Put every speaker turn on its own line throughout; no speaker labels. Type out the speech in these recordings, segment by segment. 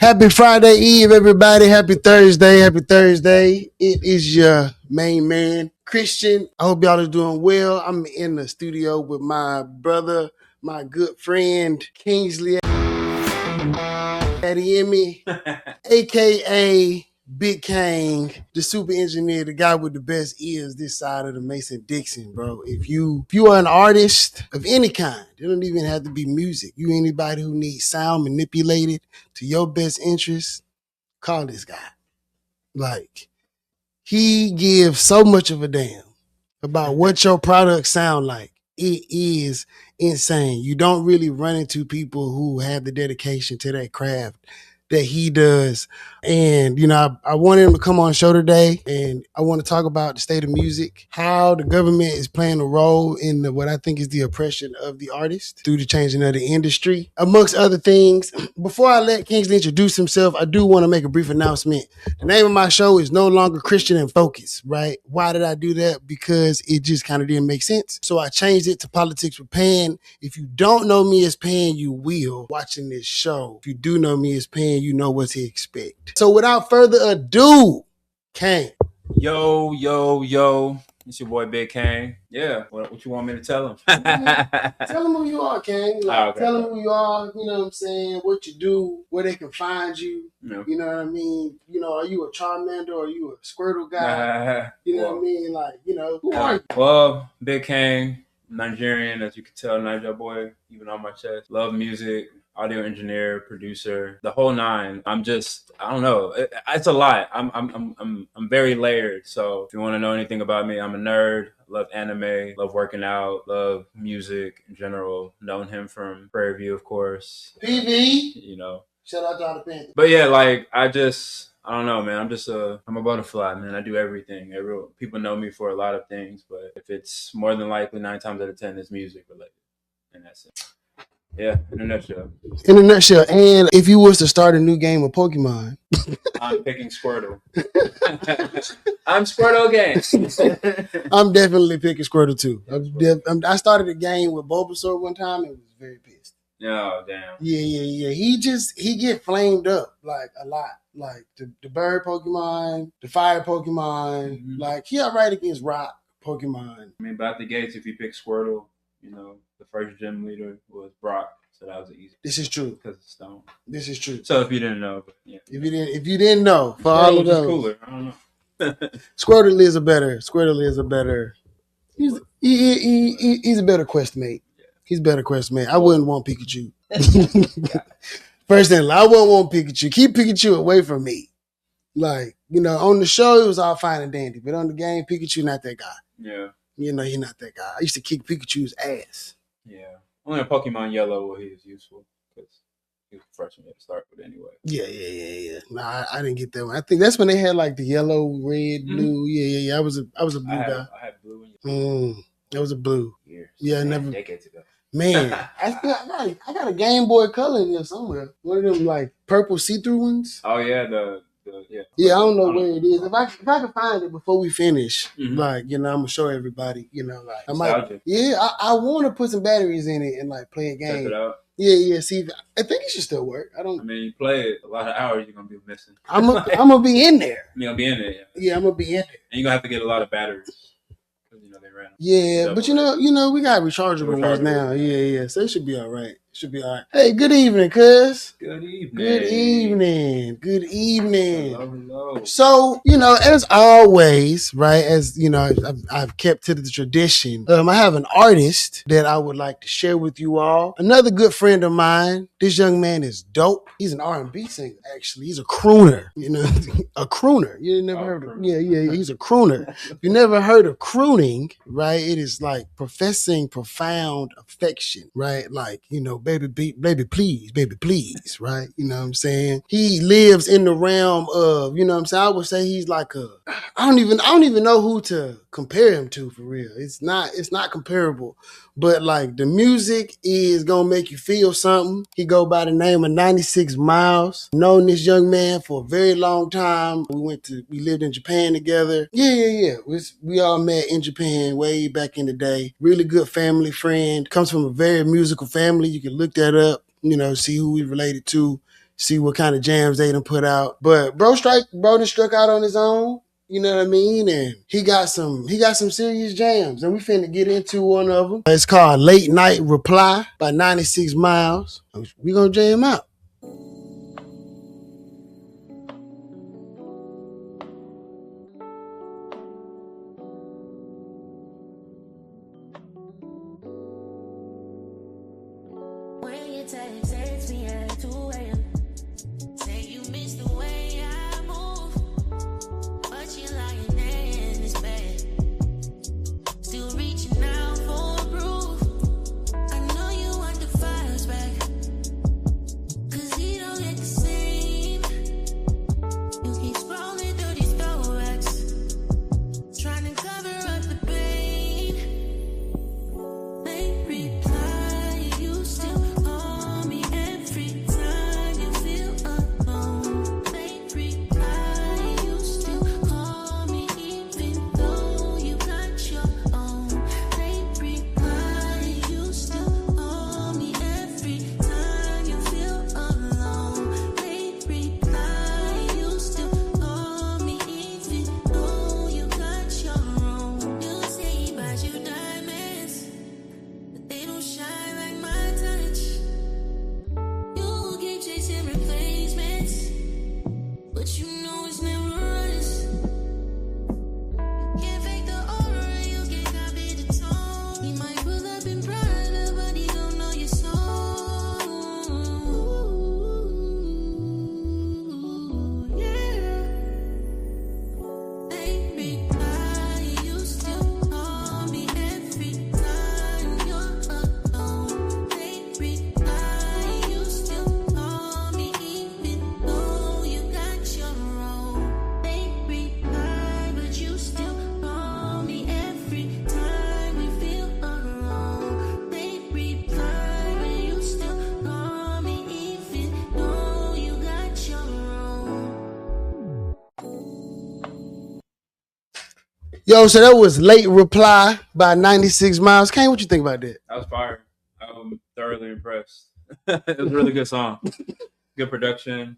Happy Friday Eve, everybody. Happy Thursday. Happy Thursday. It is your main man, Christian. I hope y'all are doing well. I'm in the studio with my brother, my good friend, Kingsley, Adeyemi, a.k.a. Big Kang, the super engineer, the guy with the best ears this side of the Mason-Dixon, bro. If you are an artist of any kind, it don't even have to be music. You anybody who needs sound manipulated to your best interest, call this guy. Like, he gives so much of a damn about what your products sound like. It is insane. You don't really run into people who have the dedication to that craft that he does. And, I wanted him to come on the show today, and I want to talk about the state of music, how the government is playing a role in what I think is the oppression of the artist through the changing of the industry, amongst other things. Before I let Kingsley introduce himself, I do want to make a brief announcement. The name of my show is no longer Christian in Focus, right? Why did I do that? Because it just kind of didn't make sense. So I changed it to Politics with Pan. If you don't know me as Pan, you will watching this show. If you do know me as Pan, you know what to expect. So without further ado, Kang.
Yo. It's your boy Big Kang. Yeah. What you want me to tell him?
Tell him who you are, Kang.
Okay.
Tell him who you are, you know what I'm saying, what you do, where they can find you.
Yeah.
You know what I mean? Are you a Charmander or are you a Squirtle guy? You know what I mean? Like, who are you?
Well, Big Kang, Nigerian, as you can tell, Niger boy, even on my chest. Love music. Audio engineer, producer, the whole nine. I don't know. It's a lot. I'm very layered. So if you want to know anything about me, I'm a nerd. Love anime. Love working out. Love music in general. Known him from Prairie View, of course.
PV. Shout out to all the fans.
But yeah, I don't know, man. I'm a butterfly, man. I do everything. People know me for a lot of things, but if it's more than likely 9 times out of 10, it's music related, and that's it. Yeah, in a nutshell.
And if you was to start a new game of Pokemon,
I'm picking Squirtle. I'm Squirtle again.
I'm definitely picking Squirtle too. I started a game with Bulbasaur one time and was very pissed.
Oh, damn.
Yeah. He get flamed up like a lot. Like the bird Pokemon, the fire Pokemon. Mm-hmm. Like he alright against rock Pokemon.
I mean, about the gates, if you pick Squirtle, the first gym leader was Brock, so that was easy.
This is true
because of Stone.
This is true.
So if you didn't know, but yeah.
If you didn't know, for
Squirtle
all of those,
cooler. I don't know.
Squirtle is a better. He's a better quest mate. Yeah. He's a better quest mate. I wouldn't want Pikachu. First thing, I wouldn't want Pikachu. Keep Pikachu away from me. Like, on the show it was all fine and dandy, but on the game, Pikachu not that guy.
Yeah.
He's not that guy. I used to kick Pikachu's ass.
Yeah. Only in Pokemon Yellow where he was useful because he was the first one to start with anyway.
Yeah. Nah, I didn't get that one. I think that's when they had like the yellow, red, blue. Yeah. I was a blue guy.
I had blue and
I was a blue.
Years.
Yeah,
never. Decades ago.
Man, I got a Game Boy Color in there somewhere. One of them like purple see-through ones.
Oh yeah,
Yeah, I don't know where it is. If I can find it before we finish, I'm gonna show everybody. I might. Yeah, I want to put some batteries in it and like play a game.
Check it out.
Yeah. See, I think it should still work. I mean,
you play it a lot of hours, you're gonna be missing.
I'm gonna be in there.
You're gonna be in there.
Yeah, I'm gonna be in there.
And you're gonna have to get a lot of batteries. They ran.
Yeah, but we got rechargeable ones now. Yeah. So it should be all right. Hey, good evening, cuz.
Good evening. Hello.
So, as always, right, as, I've kept to the tradition, I have an artist that I would like to share with you all. Another good friend of mine. This young man is dope. He's an R&B singer, actually. He's a crooner, a crooner. You never heard of him? Yeah, he's a crooner. If you never heard of crooning, right, it is like professing profound affection, right? Like, baby, please, right? You know what I'm saying? He lives in the realm of, I would say he's like I don't even know who to compare him to for real. It's not comparable. But like the music is gonna make you feel something. He go by the name of 96 Miles. Known this young man for a very long time. We lived in Japan together. Yeah. We all met in Japan way back in the day. Really good family friend. Comes from a very musical family. You can look that up, see who we related to. see what kind of jams they done put out. But bro done struck out on his own. You know what I mean? And he got some serious jams, and we finna get into one of them. It's called Late Night Reply by 96 Miles. We gonna jam out.
When you text me at 2 a.m. Say you miss the way I move, but you're lying there in this bed, still reaching out for proof. I know you want the files back, cause he don't get the same. You keep scrolling through these throwbacks, trying to cover up the pain. Late reply, you still call me every time you feel alone. Late reply, you still call me even though you got your own. Late reply, you still call me every time you feel alone. Late reply, you still call me even though you got your own. You say he buys you diamonds, but they don't shine like my touch. You keep chasing replacements, but you know it's never us. You can't fake the aura, you can't copy the tone. He might pull up in Prada, but he don't know your soul. Yeah. Late reply, you still call me every time you're alone. Late reply, you still call me even though you got your own. Late reply, but you still call me every time we feel alone. Late reply, but you still call me even though you got your own.
Yo, so that was Late Reply by 96 Miles. Kang, what you think about that?
That was fire. I'm thoroughly impressed. It was a really good song. Good production,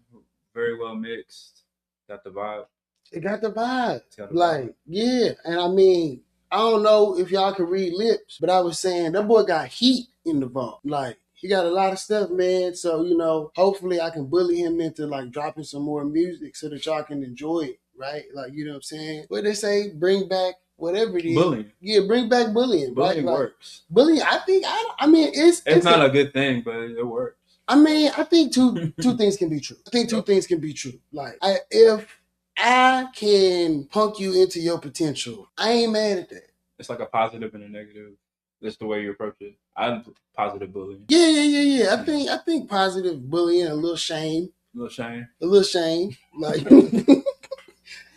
very well mixed. Got the vibe.
It got the vibe.
It's got the
Like, yeah. And I mean, I don't know if y'all can read lips, but I was saying that boy got heat in the vault. Like, he got a lot of stuff, man. So, you know, hopefully I can bully him into like dropping some more music so that y'all can enjoy it, right? Like, you know what I'm saying? What they say, bring back whatever it is.
Bullying.
Yeah, bring back bullying.
Bullying
right? Like,
works.
bullying, I mean, it's
not a good thing, but it works.
I mean, I think two things can be true. I think two things can be true. Like, if I can punk you into your potential, I ain't mad at that.
It's like a positive and a negative. That's the way you approach it. I'm positive bullying.
Yeah. I think positive bullying, a little shame.
A little shame.
Like,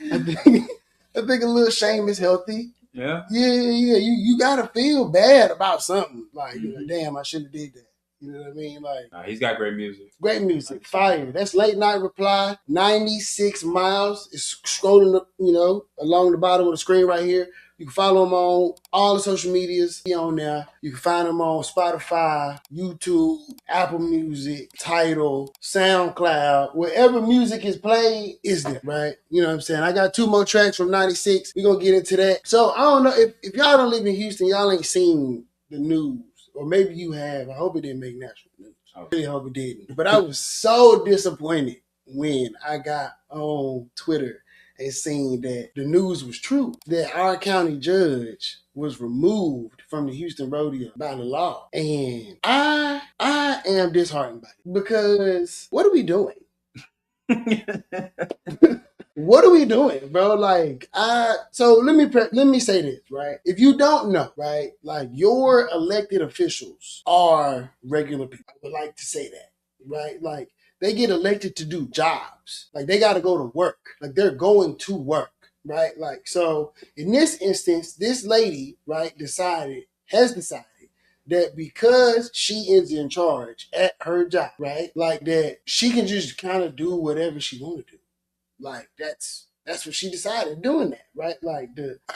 I think a little shame is healthy.
Yeah.
Yeah. You gotta feel bad about something. Like, damn, I shouldn't have did that. You know what I mean? Like,
he's got great music.
Great music. Fire. That's Late Night Reply. 96 Miles. It's scrolling, along the bottom of the screen right here. You can follow him on all the social medias. He on there. You can find him on Spotify, YouTube, Apple Music, Tidal, SoundCloud. Wherever music is played, is there, right? You know what I'm saying? I got 2 more tracks from 96. We're going to get into that. So, I don't know. If y'all don't live in Houston, y'all ain't seen the news. Or maybe you have. I hope it didn't make national news. I really hope it didn't. But I was so disappointed when I got on Twitter and seen that the news was true. That our county judge was removed from the Houston Rodeo by the law. And I am disheartened by it. Because what are we doing? What are we doing, bro? Like, so let me say this, right? If you don't know, right, like your elected officials are regular people. I would like to say that, right? Like they get elected to do jobs. Like they got to go to work. Like they're going to work, right? Like, so in this instance, this lady, right, has decided that because she is in charge at her job, right, like that she can just kind of do whatever she want to do. Like that's what she decided doing that, right? Like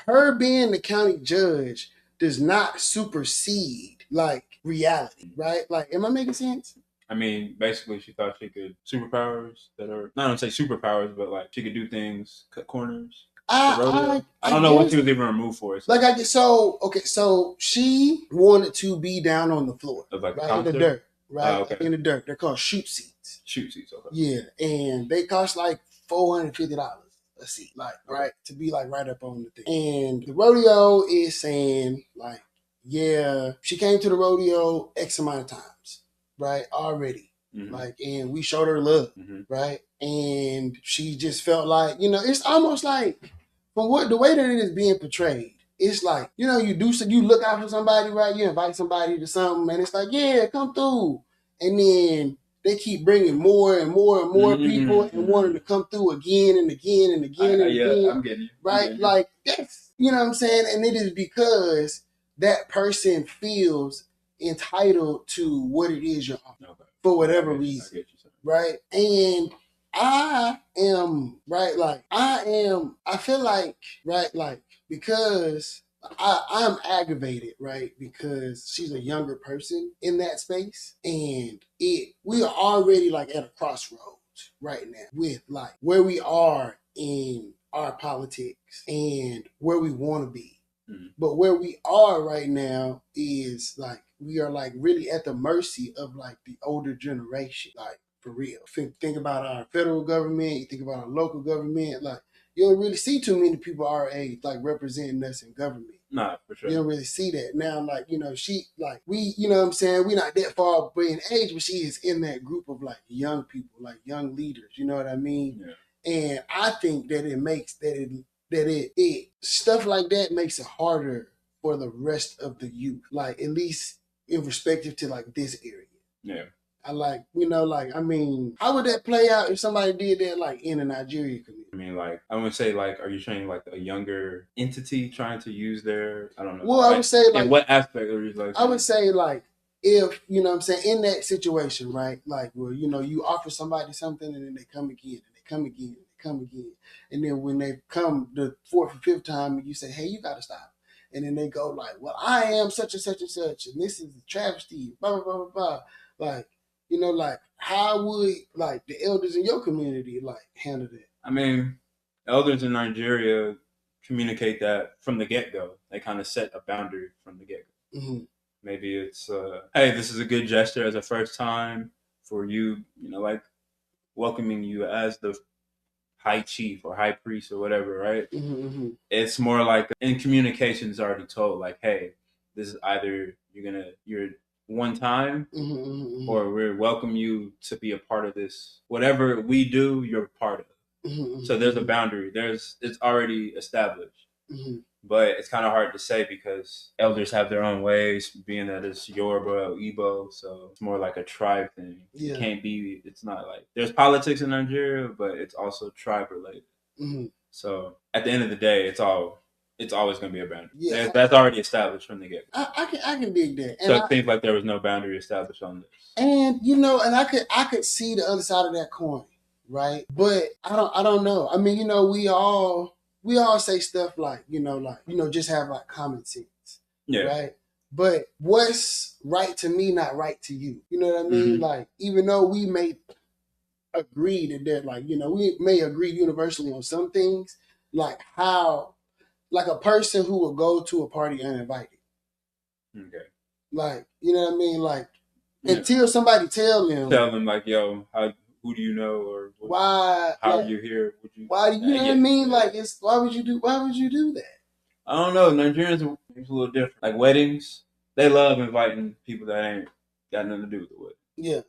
her being the county judge does not supersede like reality, right? Like, am I making sense?
I mean, basically, she thought she could superpowers that are not gonna say superpowers, but like she could do things, cut corners. I don't know what she was even removed for.
So. Like I get so she wanted to be down on the floor,
like
right in the dirt, right in the dirt. They're called shoot seats.
Shoot seats, okay.
Yeah, and they cost like $450 a seat, like right to be like right up on the thing. And the rodeo is saying like, yeah, she came to the rodeo X amount of times, right already. Like, and we showed her love, right? And she just felt like, it's almost like from the way that it is being portrayed, it's like, you look out for somebody, right? You invite somebody to something, and it's like, yeah, come through. And then they keep bringing more and more and more people and wanting to come through again and again and again and again.
I'm getting you.
Right? Like, that's, you know what I'm saying? And it is because that person feels entitled to what it is you're offering for whatever reason. Right? And I feel like, right, like, because I'm aggravated, right, because she's a younger person in that space, and we are already like at a crossroads right now with like where we are in our politics and where we want to be. But where we are right now is like we are like really at the mercy of like the older generation, like for real. Think about our federal government, you think about our local government, like you don't really see too many people our age like representing us in government.
Nah, for sure.
You don't really see that. Now, like, she, like, we, you know what I'm saying? We're not that far in age, but she is in that group of, like, young people, like, young leaders. You know what I mean? Yeah. And I think that it makes, stuff like that makes it harder for the rest of the youth. Like, at least in respective to, like, this area.
Yeah.
I like, I mean, how would that play out if somebody did that, like, in a Nigeria community?
I mean, like, I would say, like, are you saying, like, a younger entity trying to use their, I don't know.
Well, I would say, like,
in what aspect are you, like,
I would say, like, if, you know what I'm saying, in that situation, right, like, well, you offer somebody something and then they come again, and they come again, and they come again. And then when they come the fourth or fifth time, you say, hey, you got to stop. And then they go, like, well, I am such and such and such, and this is a travesty, blah, blah, blah, blah, blah. Like, like, how would, like, the elders in your community, like, handle that?
I mean, elders in Nigeria communicate that from the get-go. They kind of set a boundary from the get-go. Mm-hmm. Maybe it's, hey, this is a good gesture as a first time for you, like, welcoming you as the high chief or high priest or whatever, right? Mm-hmm. It's more like, in communications already told, like, hey, this is either you're one time, or we welcome you to be a part of this. Whatever we do, you're a part of. So there's a boundary. It's already established. But it's kind of hard to say because elders have their own ways, being that it's Yoruba or Igbo, so it's more like a tribe thing. Yeah. It's not like, there's politics in Nigeria, but it's also tribe related. So at the end of the day, it's always going to be a boundary. Yeah. That's already established from the get.
I can dig that.
And so it seems like there was no boundary established on this.
And and I could see the other side of that coin, right? But I don't know. I mean, we all say stuff like, just have like common sense. Yeah. Right? But what's right to me, not right to you. You know what I mean? Mm-hmm. Like, even though we may agree that like, we may agree universally on some things, like how, like a person who will go to a party uninvited. Okay. Like, you know what I mean? Like, until somebody tell them
like, yo, who do you know, or
why?
How are you here?
Why do you know what I mean? Like, why would you do that?
I don't know. Nigerians are a little different. Like weddings, they love inviting people that ain't got nothing to do with the wedding. Yeah.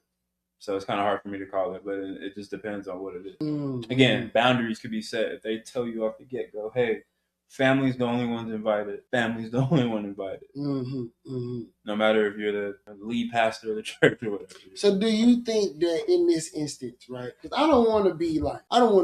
So it's kind of hard for me to call it, but it just depends on what it is. Mm-hmm. Again, boundaries could be set. If they tell you off the get-go, hey, family's the only ones invited. Family's the only one invited. Mm-hmm. Mm-hmm. No matter if you're the lead pastor of the church or whatever.
So do you think that in this instance, right? Because I don't want to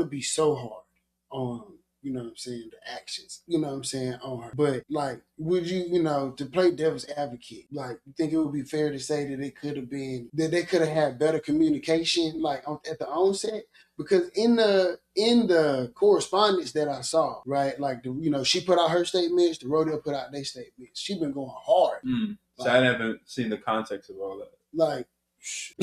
be so hard on, you know what I'm saying, the actions, you know what I'm saying, on her. But like, would you, to play devil's advocate, like, you think it would be fair to say that they could have had better communication, like at the onset? Because in the correspondence that I saw, right, like, she put out her statements, the rodeo put out their statements. She been going hard.
So I haven't seen the context of all that.
Like,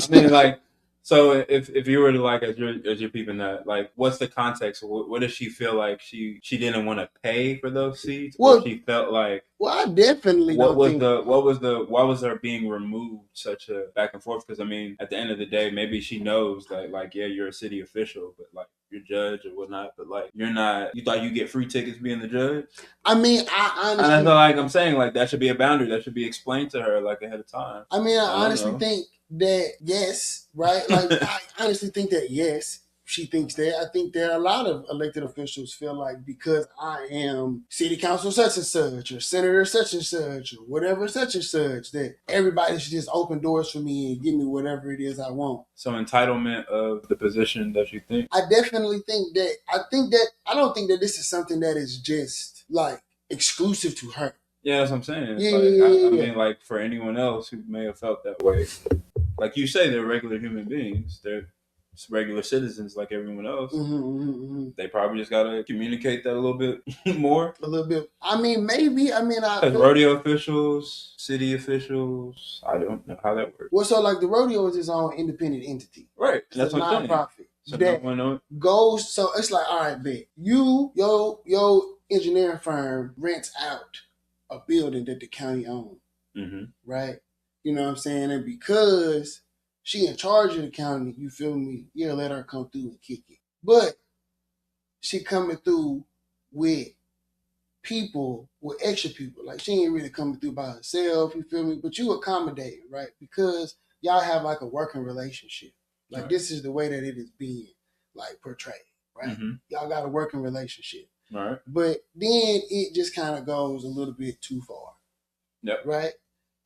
I mean, like, so if you were to like as you're peeping that, like, what's the context? What does she feel like she didn't want to pay for those seats, or
Well,
she felt like
well, I definitely
what
don't
was
think.
why was there being removed such a back and forth? Because I mean, at the end of the day, maybe she knows that like yeah, you're a city official, but like you're judge or whatnot, but like you're not. You thought you get free tickets being the judge.
I mean, I
And that's
honestly,
like I'm saying, like that should be a boundary that should be explained to her like ahead of time.
I mean, I
I don't
honestly
know.
think that yes, right? Like, I honestly think that yes, she thinks that. I think that a lot of elected officials feel like because I am city council such and such, or senator such and such, or whatever such and such, that everybody should just open doors for me and give me whatever it is I want.
So entitlement of the position that you think.
I definitely think that. I don't think that this is something that is just like exclusive to her.
Yeah, that's what I'm saying. It's
Yeah,
like,
yeah, yeah,
I
yeah.
mean, like for anyone else who may have felt that way, like you say, they're regular human beings. They're just regular citizens like everyone else. They probably just gotta communicate that a little bit more.
A little bit. I mean, maybe. I mean,
Because rodeo officials, city officials, I don't know how that works.
well, so like the rodeo is its own independent entity.
Right,
It's
that's
a
what I'm saying.
nonprofit
So
that
no one
goes. So it's like, all right, bet your engineering firm rents out a building that the county owns, right? You know what I'm saying? And because she in charge of the county, you feel me? Yeah, let her come through and kick it. But she coming through with people, with extra people. Like she ain't really coming through by herself, you feel me? But you accommodate, right? Because y'all have like a working relationship. Like this is the way that it is being like portrayed, right? Y'all got a working relationship.
Right.
But then it just kind of goes a little bit too far.
Yep.
Right?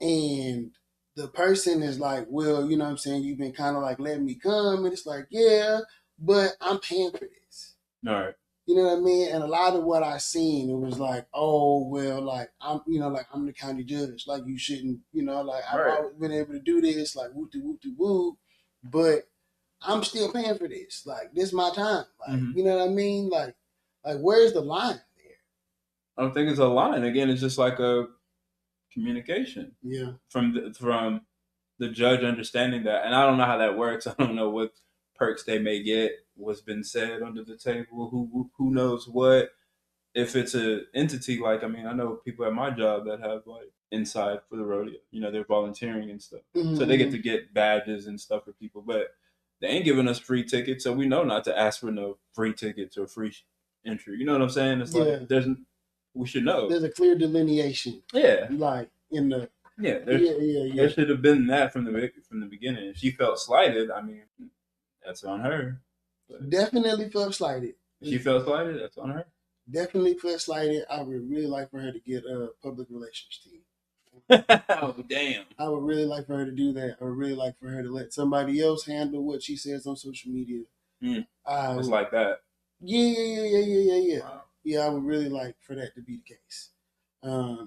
And the person is like, well, you know what I'm saying? You've been kind of like letting me come. And it's like, yeah, but I'm paying for this.
All right.
You know what I mean? And a lot of what I seen, it was like, oh, well, like, I'm, you know, like, I'm the county judge. Like, you shouldn't, you know, like, I've always been able to do this, like, whoop-de-whoop-de-whoop. But I'm still paying for this. Like, this is my time. Like, you know what I mean? Like, where's the line there?
I don't think it's a line. Again, it's just like a communication.
Yeah.
From the judge understanding that. And I don't know how that works. I don't know what perks they may get, what's been said under the table, who knows what. If it's an entity, like, I mean, I know people at my job that have like inside for the rodeo, you know, they're volunteering and stuff. So they get to get badges and stuff for people, but they ain't giving us free tickets. So we know not to ask for no free tickets or free entry. You know what I'm saying? It's like, we should know.
There's a clear delineation.
Yeah.
Like in the,
there should have been that from the beginning. If she felt slighted, I mean, that's on her.
But definitely felt slighted.
If she felt slighted, that's on her.
Definitely felt slighted. I would really like for her to get a public relations team.
Oh, damn.
I would really like for her to do that. I would really like for her to let somebody else handle what she says on social media.
It's like that.
Yeah.
Wow.
Yeah, I would really like for that to be the case.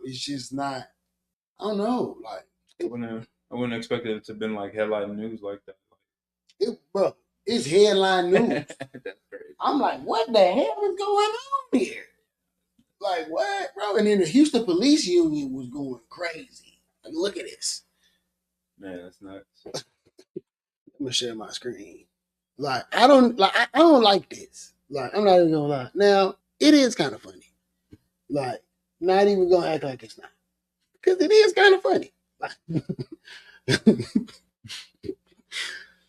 It's just not, I don't know, like.
I wouldn't expect it to have been like headline news like that.
Bro, it's headline news.
That's crazy.
I'm like, what the hell is going on here? Like, what, bro? And then the Houston Police Union was going crazy. Like, look at this.
Man, that's nuts.
I'm gonna share my screen. Like, I don't like this. Like, I'm not even gonna lie. Now, it is kind of funny. Like, not even gonna act like it's not. Because it is kind of funny.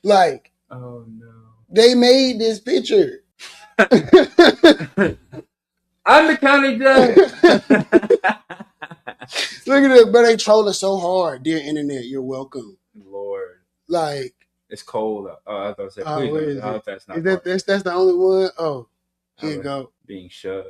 Like,
oh no.
They made this picture.
I'm the county judge.
Look at it, but they trolling so hard. Dear internet, you're welcome.
Lord.
Like,
it's cold. I thought I said, please don't. That's not.
Is that's the only one? Oh, here you go.
Being shoved.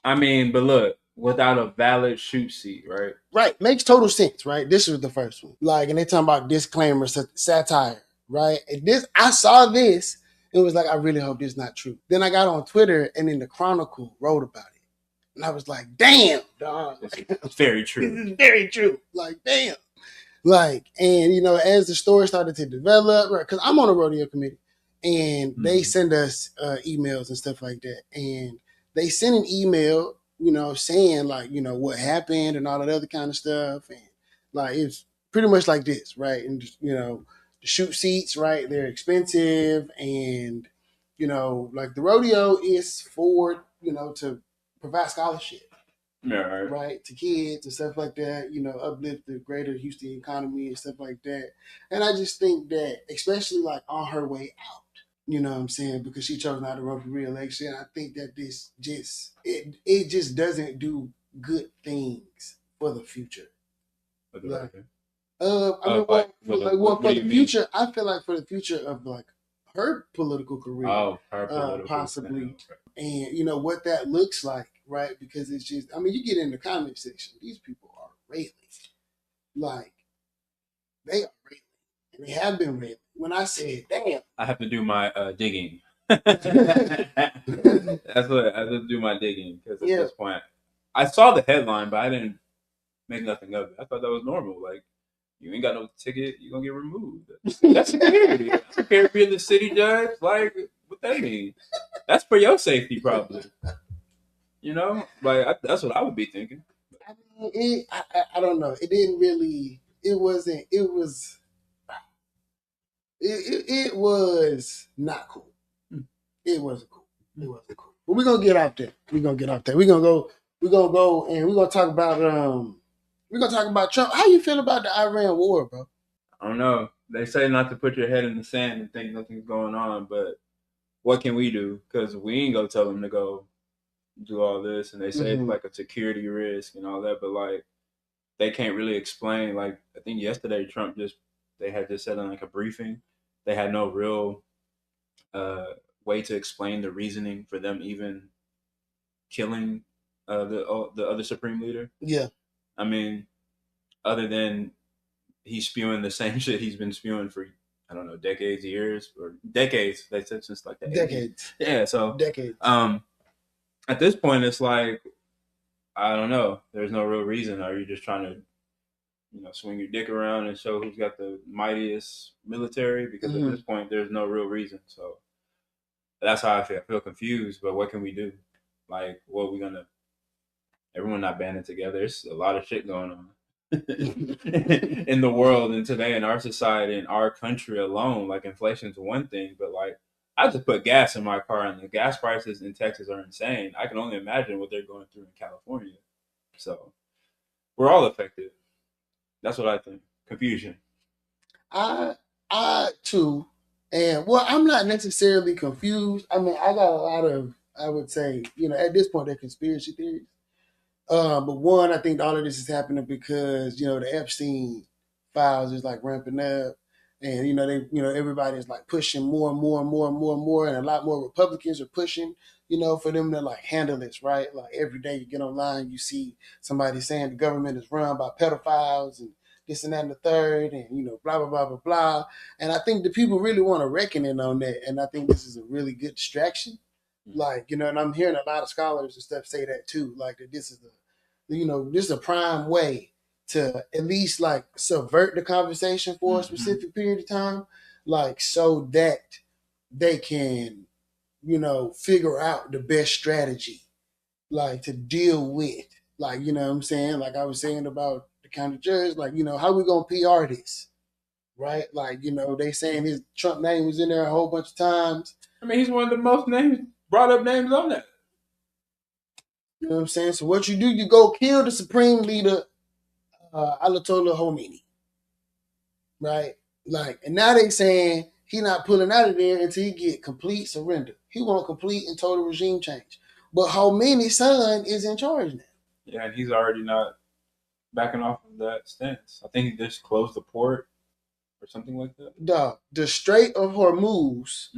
I mean, but look, without a valid shoot seat, right?
Right. Makes total sense, right? This was the first one. Like, and they talking about disclaimer, satire, right? And this, I saw this, and was like, I really hope this is not true. Then I got on Twitter, and then the Chronicle wrote about it. And I was like, damn, dog.
It's very true.
This is very true. Like, damn. Like, and, you know, as the story started to develop, right, because I'm on a rodeo committee, and they send us emails and stuff like that. And they sent an email, you know, saying, like, you know, what happened and all that other kind of stuff. And, like, it's pretty much like this, right? And, just, you know, the chute seats, right? They're expensive, and like the rodeo is for to provide scholarship,
Yeah, right.
right, to kids and stuff like that. Uplift the greater Houston economy and stuff like that. And I just think that, especially like on her way out. You know what I'm saying? Because she chose not to run for re-election. I think that this it just doesn't do good things for the future.
But the
Like,
record.
I mean,
Like, what
for
do
the
you mean?
future, I feel like for the future of like her political career,
Oh, her political
possibly,
stand.
and what that looks like, right? Because it's just, I mean, you get in the comment section, these people are railing, like they are railing, and they have been railing. When I said, "Damn,"
I have to do my digging. That's what I have to do my digging because at
Yeah.
this point, I saw the headline, but I didn't make nothing of it. I thought that was normal. Like, you ain't got no ticket, you're gonna get removed. That's security. I don't care if you're the city judge. Like, what that mean? That's for your safety, probably. That's what I would be thinking.
I mean, I don't know. It didn't really. It wasn't. It was. It was not cool. It wasn't cool. It wasn't cool. But we're gonna get out there. We're gonna get out there. We're gonna go. We're gonna go, and we're gonna talk about. We're gonna talk about Trump. How you feel about the Iran war, bro?
I don't know. They say not to put your head in the sand and think nothing's going on, but what can we do? Because we ain't gonna tell them to go do all this, and they say it's like a security risk and all that, but like they can't really explain. Like, I think yesterday they had just said in like a briefing, they had no real way to explain the reasoning for them even killing the other supreme leader.
Yeah.
I mean, other than he's spewing the same shit he's been spewing for, I don't know, decades, years, or decades. They said since like the 80s.
Decades.
Yeah, so
Decades.
At this point, it's like, I don't know. There's no real reason. Are you just trying to, swing your dick around and show who's got the mightiest military? Because at this point, there's no real reason. So that's how I feel. I feel confused. But what can we do? Like, what are we gonna? Everyone not banding together. There's a lot of shit going on in the world and today in our society, in our country alone. Like, inflation's one thing, but like, I just put gas in my car, and the gas prices in Texas are insane. I can only imagine what they're going through in California. So we're all affected. That's what I think. Confusion.
I too, and well, I'm not necessarily confused. I mean, I got a lot of, I would say, at this point, they're conspiracy theories. But one, I think all of this is happening because the Epstein files is like ramping up, and everybody's like pushing more and more and more and more and more, and a lot more Republicans are pushing, for them to like handle this, right? Like every day you get online, you see somebody saying the government is run by pedophiles and this and that and the third, and blah blah blah blah blah. And I think the people really want to reckon in on that, and I think this is a really good distraction. Like, and I'm hearing a lot of scholars and stuff say that too, like that this is this is a prime way to at least like subvert the conversation for a specific period of time, like so that they can, figure out the best strategy, like to deal with, like, what I'm saying? Like I was saying about the county judge, like, how we gonna PR this? Right? Like, they saying his Trump name was in there a whole bunch of times.
I mean, he's one of the most brought up names on that.
You know what I'm saying? So what you do, you go kill the supreme leader, Ayatollah Khomeini. Right? Like, and now they saying he not pulling out of there until he get complete surrender. He want complete and total regime change. But Khomeini's son is in charge now.
Yeah, and he's already not backing off of that stance. I think he just closed the port or something like that.
The Strait of Hormuz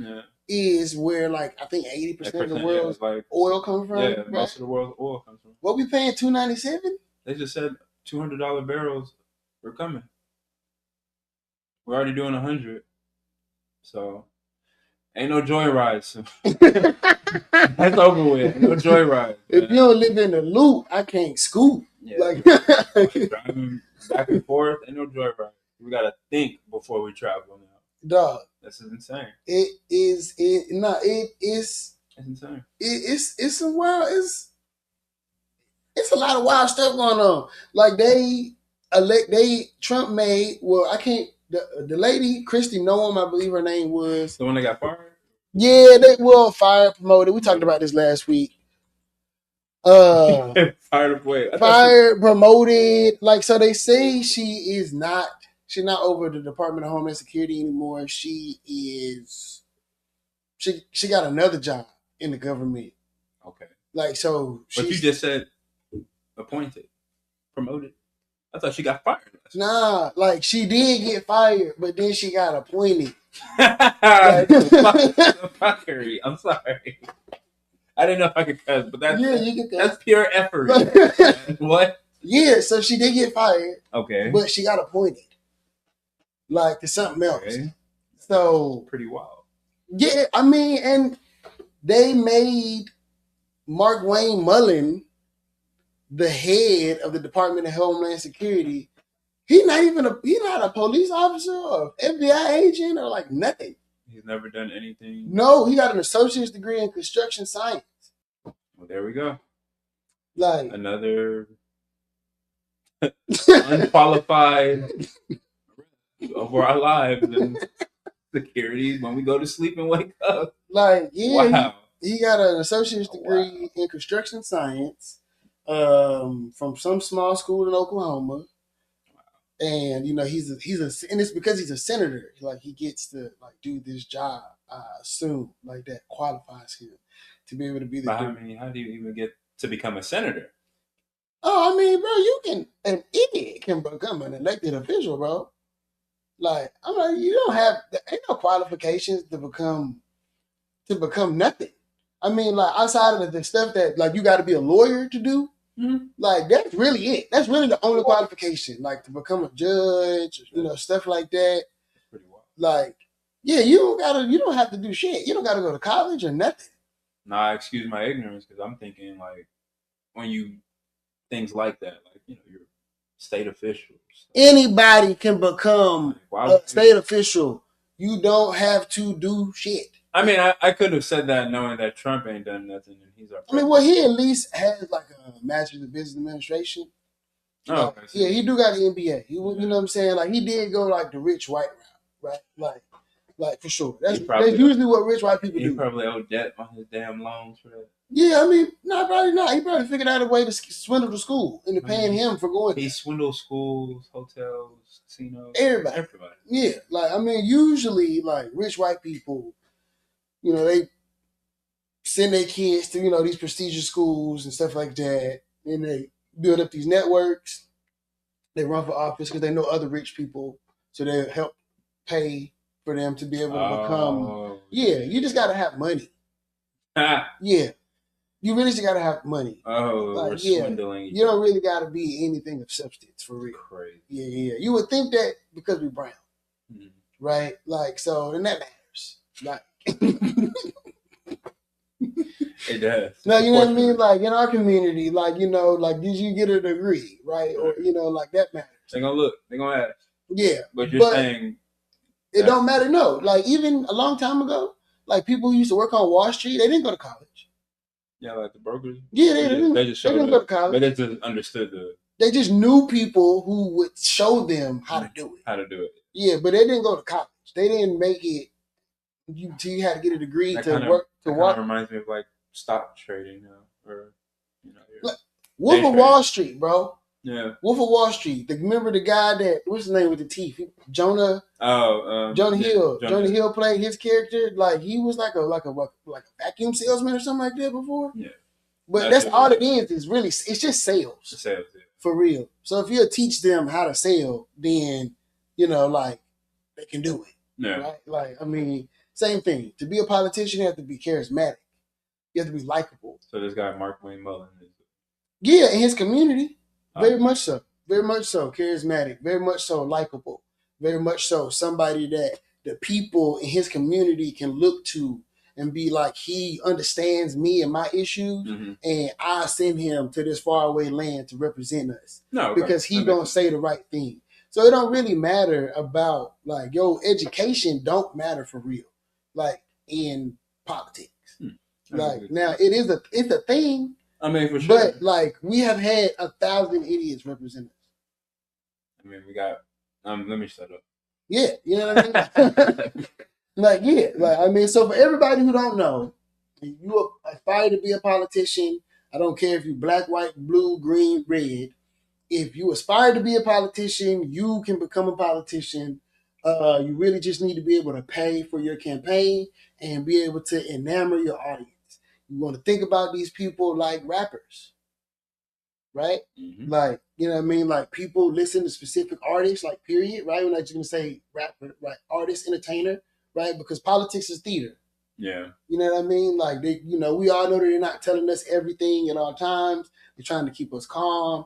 is where, like, I think 80% of the world's oil comes from.
Yeah,
right?
most of the world's oil comes from.
What we paying, $297?
They just said $200 barrels were coming. We're already doing 100, so ain't no joyride. So. That's over with. No joyride.
If you don't live in the loop, I can't scoot.
Yeah.
Like
driving back and forth, ain't no joyride. We gotta think before we travel now.
Dog,
this is insane.
It is.
It's insane.
It's a wild. It's a lot of wild stuff going on. Like Trump made. Well, I can't The lady, Christy Noam, I believe her name was.
The one that got fired?
Yeah, they were fired, promoted. We talked about this last week.
Fired away.
Fired, promoted. Like, so they say she's not over the Department of Homeland Security anymore. She got another job in the government.
Okay.
Like, so
but you just said appointed, promoted. I thought she got fired.
Nah, like she did get fired, but then she got appointed.
Like, fuckery. I'm sorry. I didn't know if I could cuss, but that's pure effort. What?
Yeah, so she did get fired.
Okay.
But she got appointed. Like to something else.
Okay.
So
pretty wild.
Yeah, I mean, and they made Mark Wayne Mullen the head of the Department of Homeland Security. He's not a police officer or FBI agent or like nothing.
He's never done anything.
No, he got an associate's degree in construction science.
Well, there we go.
Like
another unqualified over our lives and security when we go to sleep and wake up.
Like, yeah,
wow.
He got an associate's degree in construction science from some small school in Oklahoma. And and it's because he's a senator. Like he gets to like do this job. I assume like that qualifies him to be able to be the.
How do you even get to become a senator?
Oh, I mean, bro, an idiot can become an elected official, bro. Like I'm like, ain't no qualifications to become nothing. I mean, like outside of the stuff that like you got to be a lawyer to do. Mm-hmm. Like that's really it. That's really the only qualification. Like to become a judge, stuff like that. That's pretty wild. Like, yeah, you don't have to do shit. You don't got to go to college or nothing.
Nah, excuse my ignorance because I'm thinking like when you things like that, like you're state officials.
Anybody can become a state official. You don't have to do shit.
I mean, I could have said that knowing that Trump ain't done nothing and he's our president.
I mean, well, he at least has like a master's of business administration.
Oh, okay.
Yeah, he do got an MBA. You know what I'm saying? Like he did go like the rich white route, right? Like for sure. That's usually what rich white people do.
He probably owed debt on his damn loans for that.
Yeah, I mean, no, probably not. He probably figured out a way to swindle the school into paying him for going.
He swindled schools, hotels, casinos,
everybody. Yeah, like I mean, usually like rich white people. They send their kids to, these prestigious schools and stuff like that. And they build up these networks. They run for office because they know other rich people. So they help pay for them to be able to become. Yeah, you just got to have money. Yeah. You really just got to have money.
We're swindling.
You don't really got to be anything of substance for real.
Crazy.
Yeah. You would think that because we're brown. Mm-hmm. Right? Like, so then that matters. Like,
it does.
No, you know what I mean? Like in our community, like, like did you get a degree? Right? Or, like that matters.
They're gonna look, they're gonna ask.
Yeah.
But you're saying
it don't matter, no. Like even a long time ago, like people who used to work on Wall Street, they didn't go to college.
Yeah, like the brokers.
Yeah, they didn't go to college.
But they just understood
they just knew people who would show them how to do it. Yeah, but they didn't go to college. They didn't make it. You had to get a degree to work. That kind of
reminds me of like stock trading, or
like, Wolf of Wall Street, bro.
Yeah,
Wolf of Wall Street. Remember the guy what's his name with the teeth? Jonah. Jonah Hill. Jonah Hill played his character. Like he was like a vacuum salesman or something like that before. Yeah, but that's all it is. Is really it's just sales.
Sales, yeah.
For real. So if you teach them how to sell, then like they can do it.
Yeah.
Right. Like I mean. Same thing. To be a politician, you have to be charismatic. You have to be likable.
So this guy, Mark Wayne Mullen.
Yeah, in his community. Very much so. Very much so. Charismatic. Very much so likable. Very much so. Somebody that the people in his community can look to and be like, he understands me and my issues, and I send him to this faraway land to represent us.
No,
because he don't say the right thing. So it don't really matter about, like, your education don't matter for real. Like in politics, like now it's a thing.
I mean, for sure.
But like we have had 1,000 idiots represent us.
I mean, we got. Let me shut up.
Yeah, you know what I mean? So for everybody who don't know, if you aspire to be a politician, I don't care if you black, white, blue, green, red. If you aspire to be a politician, you can become a politician. You really just need to be able to pay for your campaign and be able to enamor your audience. You want to think about these people like rappers, right?
Mm-hmm.
Like, you know what I mean? Like people listen to specific artists, like period, right? We're not just gonna say rapper, right? Artist, entertainer, right? Because politics is theater.
Yeah.
You know what I mean? Like they, we all know that they're not telling us everything at all times. They're trying to keep us calm,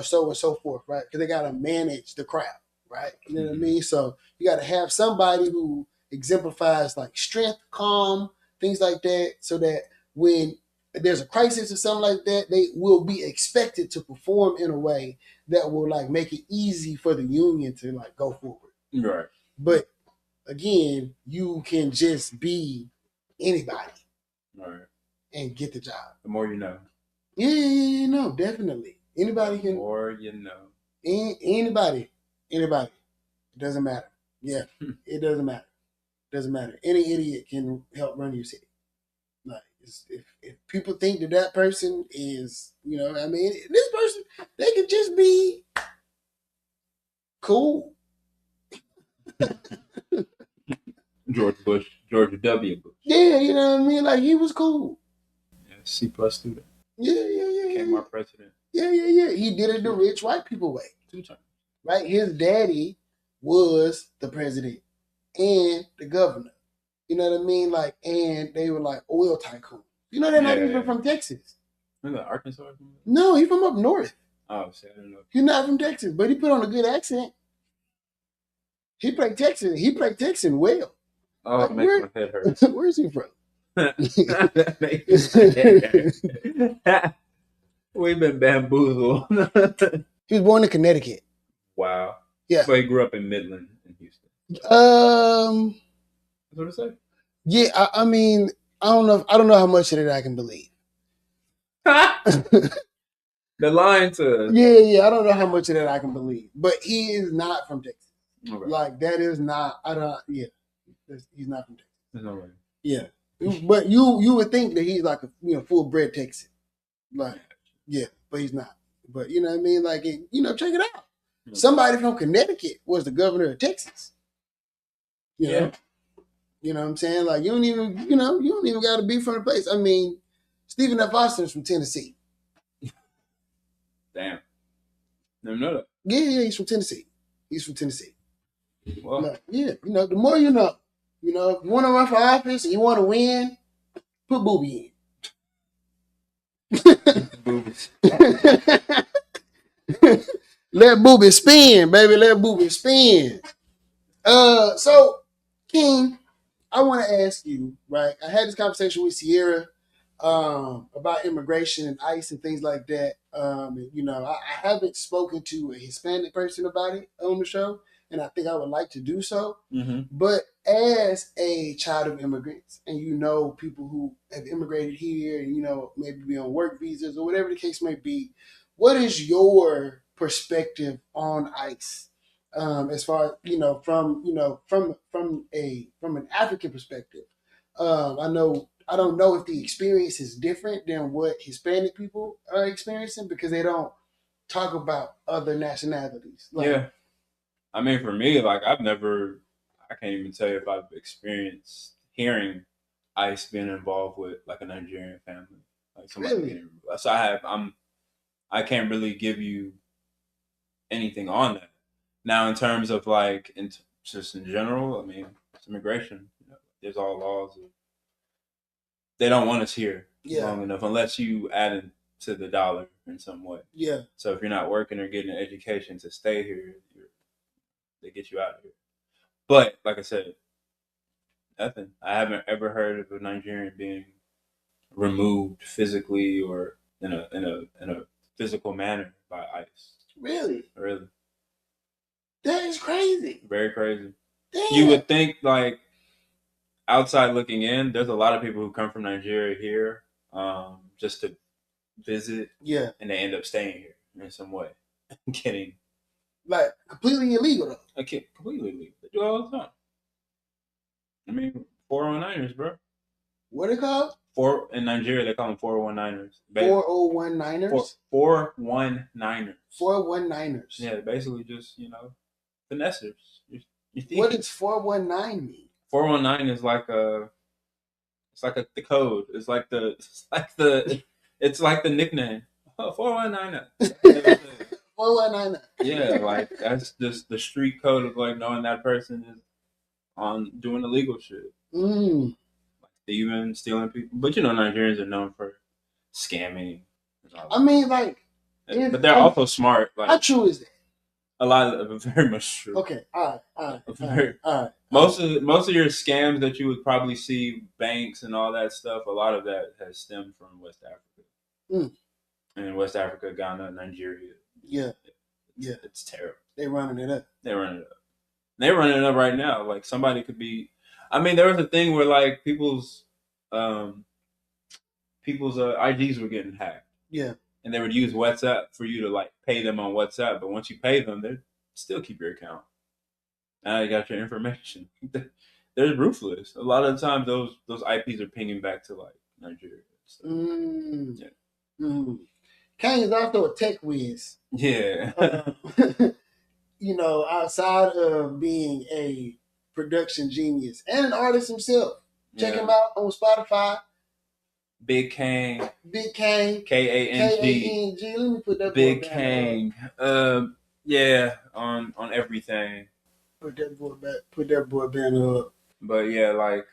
so and so forth, right? Because they gotta manage the crowd, right? You know what I mean? So you gotta have somebody who exemplifies like strength, calm, things like that, so that when there's a crisis or something like that, they will be expected to perform in a way that will like make it easy for the union to like go forward.
Right.
But again, you can just be anybody
Right.
and get the job.
The more you know.
Yeah, no, definitely. Anybody
The
can.
more you know.
Anybody. It doesn't matter. Yeah, it doesn't matter. Doesn't matter. Any idiot can help run your city. Like, if people think that person is, this person, they could just be cool.
George W. Bush.
Yeah, you know what I mean? Like, he was cool.
Yeah, C+ student.
Yeah.
Became our president.
Yeah. He did it the rich white people way.
2 times.
Right? His daddy was the president and the governor. You know what I mean? Like, and they were like oil tycoons. They're not even from Texas.
Isn't that Arkansas or something?
No, he's from up north.
Oh, see, I don't know.
He's not from Texas, but he put on a good accent. He played Texan. He played Texan well.
Oh,
Like,
it makes my head hurt.
Where's he from?
That makes my head hurt. We've been bamboozled.
He was born in Connecticut.
Wow.
Yeah.
So he grew up in Midland in Houston. That's what it said.
Yeah, I mean, I don't know how much of it I can believe.
The line to
Yeah, I don't know how much of that I can believe. But he is not from Texas.
okay.
Like, that is not, he's not from Texas.
There's no way.
Yeah. But you would think that he's like a full bred Texan. Like, yeah, but he's not. But you know what I mean? Like, check it out. Somebody from Connecticut was the governor of Texas. You know? You know what I'm saying? Like, you don't even got to be from the place. I mean, Stephen F. Austin's from Tennessee.
Damn. Never know that.
Yeah, he's from Tennessee.
Well,
Like, yeah, the more you know. If you want to run for office and you want to win, put Booby in.
boobies.
Let Booby spin, baby. Let Booby spin. So, King, I want to ask you, right? I had this conversation with Sierra about immigration and ICE and things like that. I haven't spoken to a Hispanic person about it on the show, and I think I would like to do so.
Mm-hmm.
But as a child of immigrants, and people who have immigrated here, and maybe be on work visas or whatever the case may be, what is your perspective on ICE? As far as from an African perspective, I don't know if the experience is different than what Hispanic people are experiencing because they don't talk about other nationalities.
Yeah, I mean, for me, like I can't even tell you if I've experienced hearing ICE being involved with like a Nigerian family, like somebody.
Really?
So I can't really give you anything on that. Now, in terms of like, just in general, I mean, it's immigration. There's all laws. They don't want us here long enough unless you add to the dollar in some way.
Yeah.
So if you're not working or getting an education to stay here, they get you out of here. But like I said, nothing. I haven't ever heard of a Nigerian being removed physically or in a physical manner by ICE.
Really?
Really.
That is crazy.
Very crazy.
Damn.
You would think like outside looking in, there's a lot of people who come from Nigeria here just to visit.
Yeah.
And they end up staying here in some way, getting
Like completely illegal though.
I can't completely leave. They do it all the time. I mean, 419ers, bro.
What are they called?
In Nigeria, they call them 419ers.
401niners.
419ers.
419ers.
Yeah, basically just finessers.
What does 419 mean?
419 is like the code. It's like the nickname. Oh, 419.
419.
Yeah, like that's just the street code of like knowing that person is on doing illegal shit.
Mm.
Like thieving, stealing people. But Nigerians are known for scamming and all that.
I mean, like,
but they're also smart. Like,
how true is that?
a lot of very much true.
Okay, all right.
Most of your scams that you would probably see, banks and all that stuff, a lot of that has stemmed from West Africa.
Mm.
And West Africa, Ghana, Nigeria.
Yeah.
It's terrible.
They're running it up.
They're running it up right now. Like somebody could be. I mean, there was a thing where like people's IDs were getting hacked.
Yeah.
And they would use WhatsApp for you to like pay them on WhatsApp, but once you pay them, they still keep your account. Now you got your information. They're ruthless. A lot of the time, those IPs are pinging back to like Nigeria.
Mm.
Yeah.
Mm. Kang is also a tech whiz.
Yeah.
Outside of being a production genius and an artist himself. Check him out on Spotify.
Big Kang.
Kang.
Kang.
Let me put that
Big
boy
Kang. On everything.
Put that boy banner up.
But yeah, like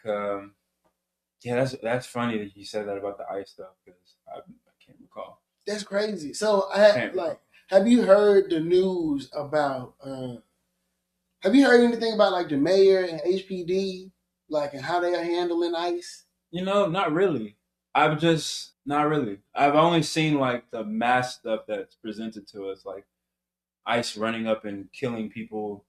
that's funny that you said that about the ice stuff because I can't recall.
That's crazy. So have you heard the news about? Have you heard anything about like the mayor and HPD, like and how they are handling ICE?
Not really. Not really. I've only seen like the mass stuff that's presented to us, like ICE running up and killing people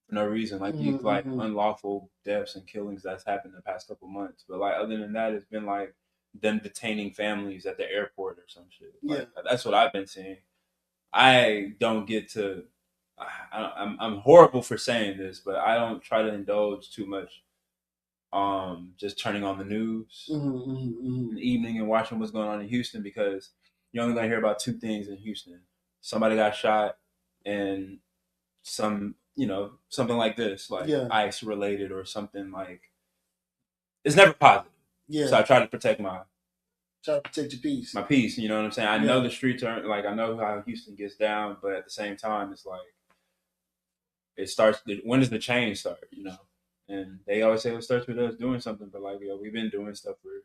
for no reason, like these like unlawful deaths and killings that's happened the past couple months. But like other than that, it's been like them detaining families at the airport or some shit. Like, that's what I've been seeing. I don't get to. I'm horrible for saying this, but I don't try to indulge too much. Just turning on the news in the evening and watching what's going on in Houston because you're only gonna hear about two things in Houston: somebody got shot, and something like this, like ICE related or something like. It's never positive. Yeah. So I try to protect
your peace.
My peace, you know what I'm saying? I know the streets aren't like I know how Houston gets down, but at the same time, it's like it starts. When does the change start? And they always say it starts with us doing something, but like we've been doing stuff for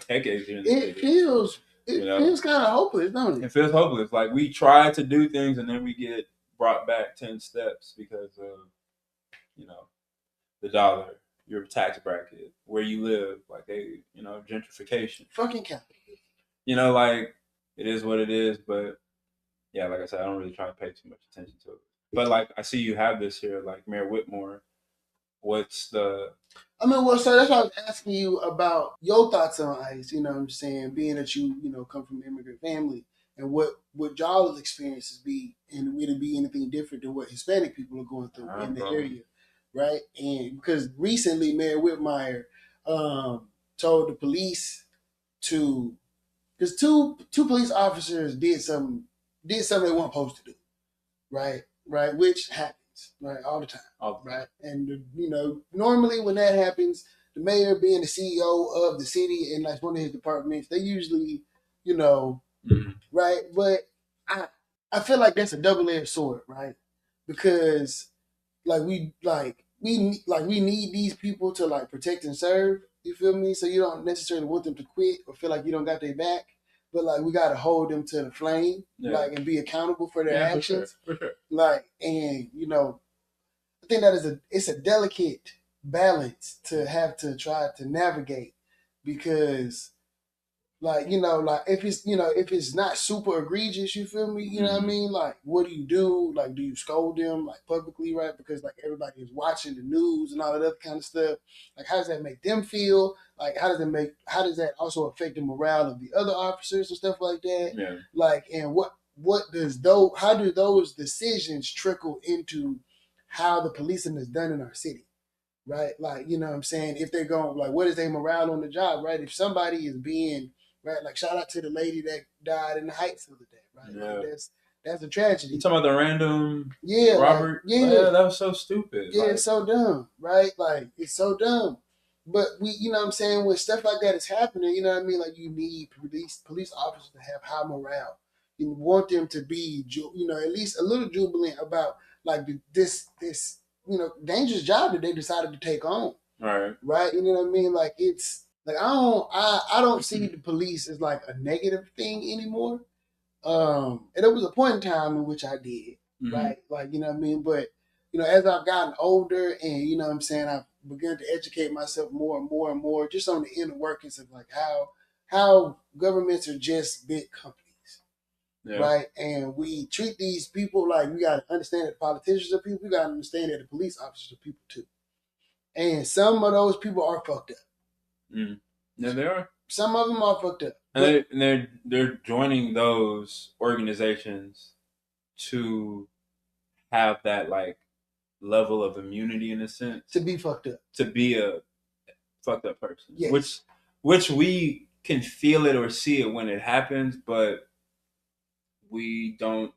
decades.
It feels kind of hopeless, don't it?
It feels hopeless. Like we try to do things and then we get brought back 10 steps because of the dollar, your tax bracket, where you live, like gentrification.
Fucking capitalism.
Like it is what it is, but yeah, like I said, I don't really try to pay too much attention to it. But like I see you have this here, like Mayor Whitmore. What's the?
So that's why I was asking you about your thoughts on ICE. You know what I'm saying? Being that you come from an immigrant family, and what y'all's experiences be, and would it be anything different than what Hispanic people are going through in the area, right? And because recently Mayor Whitmire told the police because two police officers did something they weren't supposed to do, right, which happens. Right, all the time. Right, and normally when that happens, the mayor being the CEO of the city and like one of his departments, they usually, right. But I feel like that's a double-edged sword, right? Because we need these people to like protect and serve. You feel me? So you don't necessarily want them to quit or feel like you don't got their back. But like we gotta hold them to the flame, and be accountable for their actions.
For sure.
And I think that it's a delicate balance to have to try to navigate because, if it's not super egregious, you feel me? You know what I mean? Like, what do you do? Like, do you scold them like publicly, right? Because like everybody is watching the news and all that other kind of stuff. Like, how does that make them feel? Like, how does that also affect the morale of the other officers and stuff like that?
Yeah.
Like, and how do those decisions trickle into how the policing is done in our city? Right? Like, you know what I'm saying? If they're going, like, what is their morale on the job, right? If somebody is being, right, like, shout out to the lady that died in the Heights the other day, right?
Yeah.
Like, that's a tragedy.
You talking about the random
Yeah,
Robert?
like, yeah.
That was so stupid.
Yeah,
Like,
it's so dumb, right? Like, it's so dumb. But we, you know what I'm saying, when stuff like that is happening, you know what I mean? Like, you need police officers to have high morale. You want them to be, you know, at least a little jubilant about, like, this you know, dangerous job that they decided to take on. Right? You know what I mean? Like, it's like I don't see the police as like a negative thing anymore. And there was a point in time in which I did, right? Like, you know what I mean? But, you know, as I've gotten older and, you know what I'm saying, I've begun to educate myself more and more and more just on the inner workings of, like, how governments are just big companies. Yeah. Right? And we treat these people like, we got to understand that politicians are people. We got to understand that the police officers are people too. And some of those people are fucked up.
Yeah, they are.
Some of them are fucked up.
And they're joining those organizations to have that, like, level of immunity, in a sense.
To be fucked up. To
be a fucked up person.
Yes.
Which we can feel it or see it when it happens, but we don't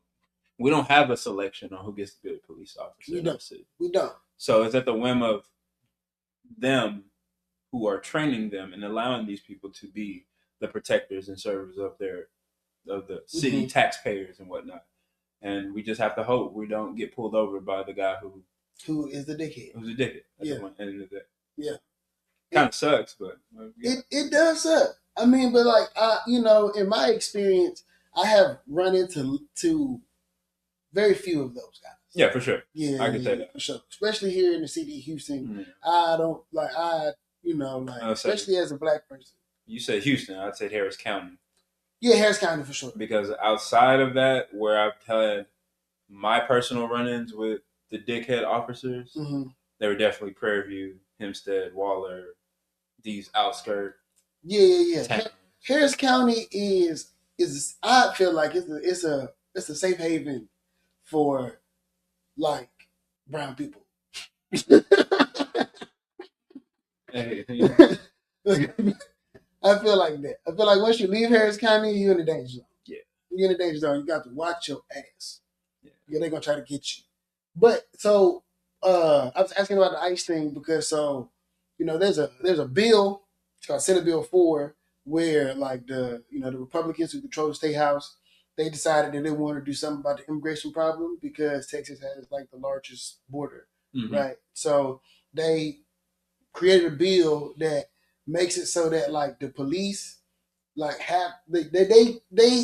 have a selection on who gets to be a police officer in our city.
We don't.
So it's at the whim of them who are training them and allowing these people to be the protectors and servers of the city taxpayers and whatnot. And we just have to hope we don't get pulled over by the guy
who is the dickhead.
Who's a dickhead at
the
end of the day.
Yeah.
Kind of sucks, but
yeah. It does suck. I mean, but, like, you know, in my experience, I have run into very few of those guys.
Yeah, for sure.
Yeah,
I can say that
for sure. Especially here in the city of Houston, I don't you know, like, especially as a black person.
You said Houston, I'd say Harris County.
Yeah, Harris County for sure.
Because outside of that, where I've had my personal run-ins with the dickhead officers, they were definitely Prairie View, Hempstead, Waller, these outskirts.
Yeah. Harris County is I feel like it's a safe haven for, like, brown people.
Hey.
I feel like that. I feel like once you leave Harris County, you're in the danger zone.
Yeah.
You're in the danger zone. You got to watch your ass. Yeah, they're gonna try to get you. But so I was asking about the ICE thing because, so, you know, there's a bill, it's called Senate Bill 4, where, like, the Republicans who control the state house, they decided that they wanted to do something about the immigration problem because Texas has, like, the largest border, right? So they created a bill that makes it so that, like, the police, like, have they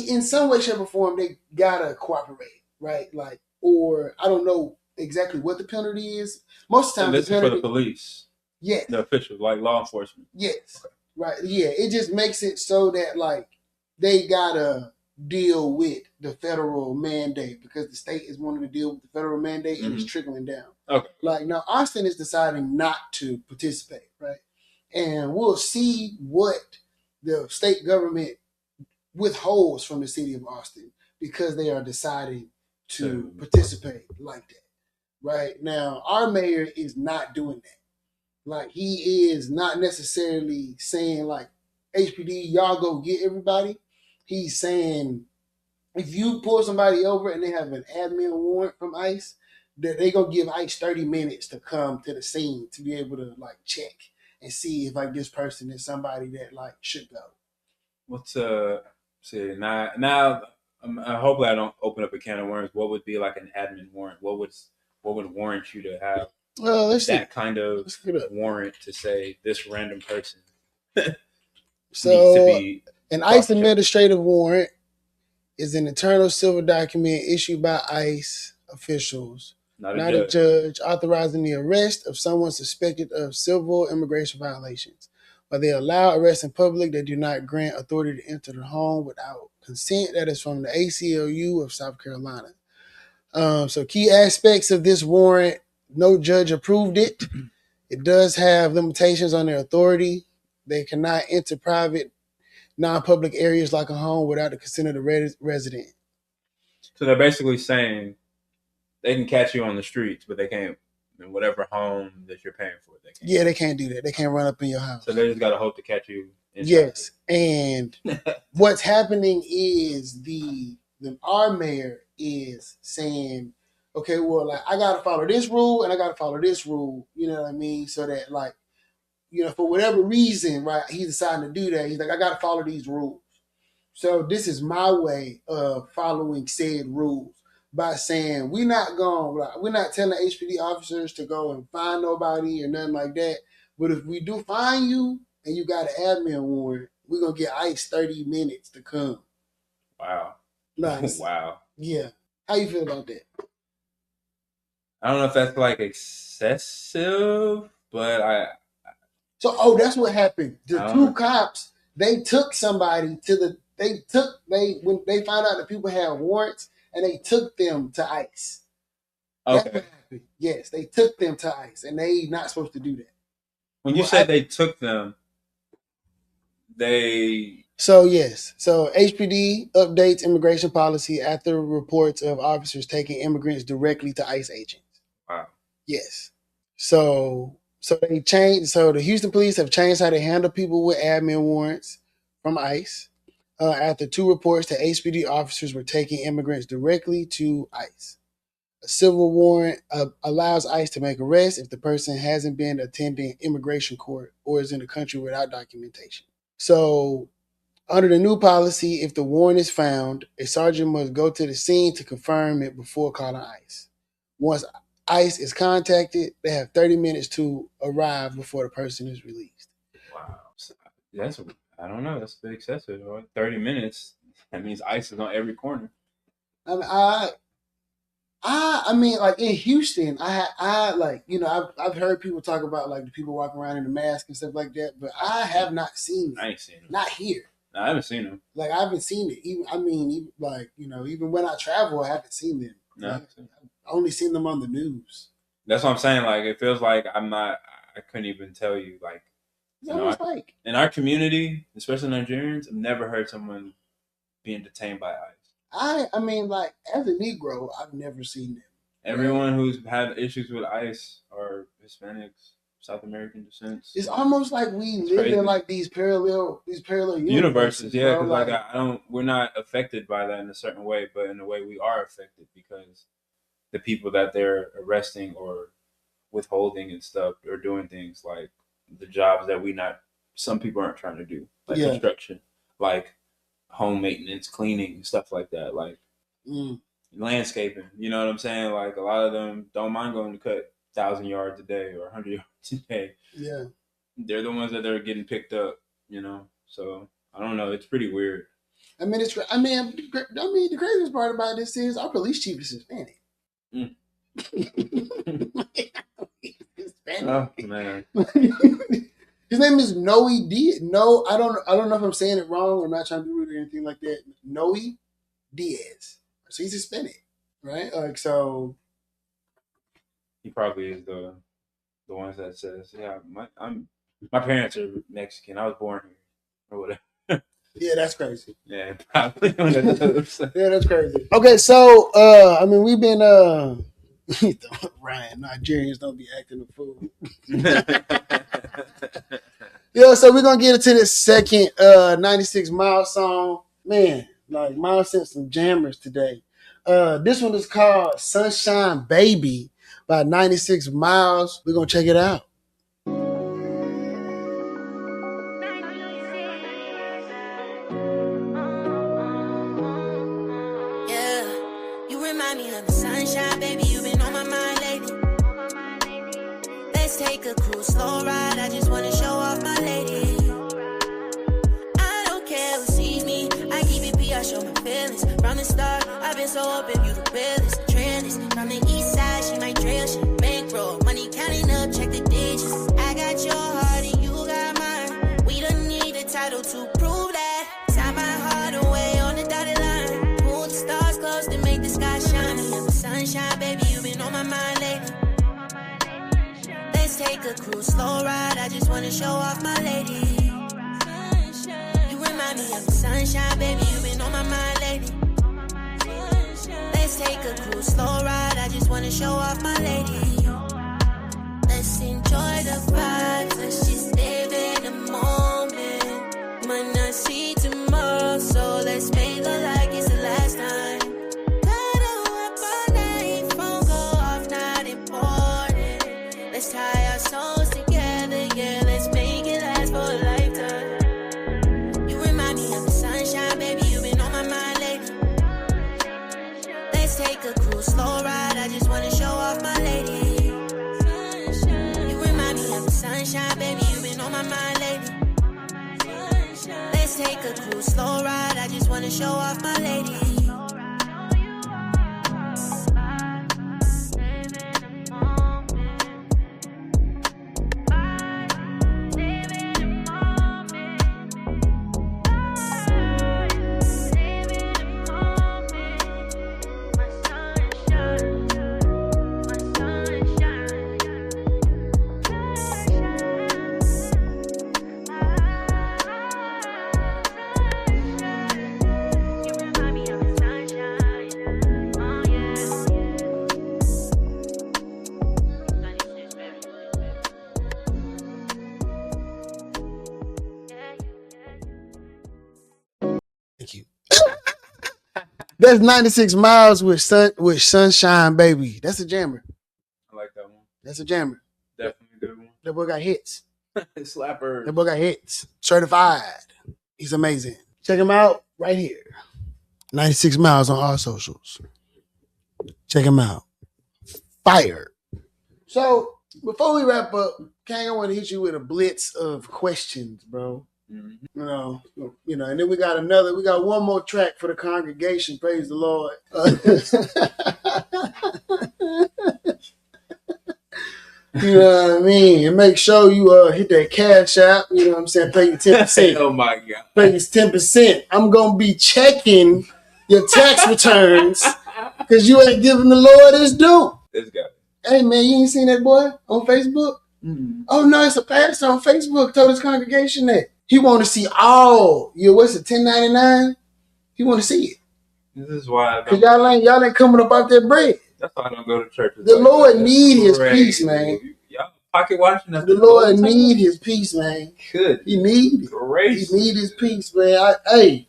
in some way, shape, or form, they gotta cooperate, right? Like, or I don't know exactly what the penalty is. Most of the time,
this is for the police.
Yes,
the officials, like law enforcement.
Yes, okay. Right. Yeah, it just makes it so that, like, they gotta deal with the federal mandate because the state is wanting to deal with the federal mandate and it's trickling down.
Okay.
Like, now Austin is deciding not to participate, right? And we'll see what the state government withholds from the city of Austin because they are deciding to participate like that. Right? Now, our mayor is not doing that. Like, he is not necessarily saying, like, HPD, y'all go get everybody. He's saying, if you pull somebody over and they have an admin warrant from ICE, that they gonna give ICE 30 minutes to come to the scene to be able to, like, check and see if, like, this person is somebody that, like, should go.
What's see now? Hopefully I don't open up a can of worms. What would be, like, an admin warrant? What would warrant you to have that kind of warrant to say this random person
so
needs to be
an ICE administrative warrant is an internal civil document issued by ICE officials, not a judge, authorizing the arrest of someone suspected of civil immigration violations. But they allow arrests in public, they do not grant authority to enter the home without consent. That is from the ACLU of South Carolina. So key aspects of this warrant: no judge approved it. It does have limitations on their authority. They cannot enter private, non-public areas like a home without the consent of the resident.
So they're basically saying they can catch you on the streets, but they can't in whatever home that you're paying for. They can't.
Yeah, they can't do that. They can't run up in your house.
So they just gotta hope to catch you.
Yes, and what's happening is our mayor is saying, okay, well, like I gotta follow this rule and I gotta follow this rule. You know what I mean? So that like, you know, for whatever reason, right, he's deciding to do that. He's like, I gotta follow these rules. So this is my way of following said rules by saying we're not telling HPD officers to go and find nobody or nothing like that. But if we do find you and you got an admin warrant, we're gonna get ICE 30 minutes to come.
Wow.
Nice.
Wow.
Yeah. How you feel about that?
I don't know if that's like excessive, but
So that's what happened. The two cops, they took somebody to when they found out that people had warrants and they took them to ICE. That's what happened. Yes, they took them to ICE and they not supposed to do that.
When you said they took them,
So yes. So HPD updates immigration policy after reports of officers taking immigrants directly to ICE agents.
Wow.
Yes. So they changed. So the Houston police have changed how they handle people with admin warrants from ICE. After 2 reports that HPD officers were taking immigrants directly to ICE. A civil warrant allows ICE to make arrests if the person hasn't been attending immigration court or is in the country without documentation. So under the new policy, if the warrant is found, a sergeant must go to the scene to confirm it before calling ICE. Once ICE is contacted, they have 30 minutes to arrive before the person is released.
Wow. I don't know. That's a bit excessive. 30 minutes. That means ICE is on every corner.
I mean, like in Houston, I like, you know, I've heard people talk about like the people walking around in the mask and stuff like that, but I have not seen it.
I ain't seen them.
Not here.
No, I haven't seen them.
Like I haven't seen it. Even like, you know, even when I travel, I haven't seen them.
No,
like, I've only seen them on the news.
That's what I'm saying. Like it feels like I couldn't even tell you. Like,
Like
in our community, especially Nigerians, I've never heard someone being detained by ICE.
I mean, like as a Negro, I've never seen them.
Everyone who's had issues with ICE are Hispanics, South American descent.
It's almost like we live in like these parallel universes.
Yeah, because we're not affected by that in a certain way, but in a way we are affected because the people that they're arresting or withholding and stuff are doing things like the jobs that some people aren't trying to do, like construction, like home maintenance, cleaning, stuff like that, like landscaping. You know what I'm saying? Like a lot of them don't mind going to cut 1,000 yards a day or 100 yards a day.
Yeah,
they're the ones that are getting picked up. You know, so I don't know. It's pretty weird.
I mean, the craziest part about this is our police chief is Hispanic.
Oh man.
His name is Noe Diaz. No, I don't know if I'm saying it wrong. I'm not trying to be rude or anything like that. Noe Diaz. So he's Hispanic, right? Like so.
He probably is the ones that says, "Yeah, my parents are Mexican. I was born here, or whatever."
Yeah, that's crazy.
Yeah, probably.
Yeah, that's crazy. Okay, so I mean, we've been Ryan, Nigerians don't be acting a fool. Yeah, so we're gonna get into this second 96 Mile song. Man, like Miles sent some jammers today. This one is called Sunshine Baby by 96 Miles. We're gonna check it out.
Yeah, you remind me of the sunshine, baby. You've been on my mind lately. Let's take a cruise, slow ride. I just wanna show off my lady. I don't care who sees me. I keep it P, I show my feelings. From the start, I've been so open, you the realest. Trendless, from the east side, she might trail shit. Bankroll, money counting up, check the digits. I got your heart and you got mine. We don't need a title to prove that. Sign my heart away on the dotted line. Pull the stars close to make the sky shine. You're the sunshine, baby, you've been on my mind lately. Let's take a cruise, slow ride. I just wanna show off my lady. You remind me of the sunshine, baby. You've been on my mind lately. Let's take a cruise, slow ride. I just wanna show off my lady. Let's enjoy the vibes. Let's just live in the moment. Might not see tomorrow, so let's make it like it's the last time. Cuddle up all night, phone go off, not important. Let's tie our souls together, yeah. Let's make it last for a lifetime. You remind me of the sunshine, baby. You've been on my mind lately. Let's take a cruise, slow ride. I just wanna show off my lady. You remind me of the sunshine, baby. You've been on my mind lately. Let's take a cruise, slow ride. I just wanna show off my lady.
Thank you. That's 96 Miles with Sunshine Baby. That's a jammer.
I like that one.
That's a jammer.
Definitely a good one.
That boy got hits.
Slapper.
That boy got hits. Certified. He's amazing. Check him out right here. 96 Miles on all socials. Check him out. Fire. So before we wrap up, Kang, I want to hit you with a blitz of questions, bro.
Mm-hmm.
And then we got one more track for the congregation. Praise the Lord. You know what I mean? And make sure you hit that cash app. You know what I'm saying? Pay your 10%.
Oh my God.
Pay your 10%. I'm going to be checking your tax returns because you ain't giving the Lord his due.
This guy.
Hey, man, you ain't seen that boy on Facebook?
Mm-hmm.
Oh, no, it's a pastor on Facebook told his congregation that. He want to see all your, what's it, 1099? He want to see it.
This is why.
Because y'all ain't coming up out that bread.
That's why I don't go to church.
The like Lord need his peace, man.
Y'all pocket watching us.
The Lord need his peace, man.
Good.
He need it.
Grace.
He need his peace, man. Hey.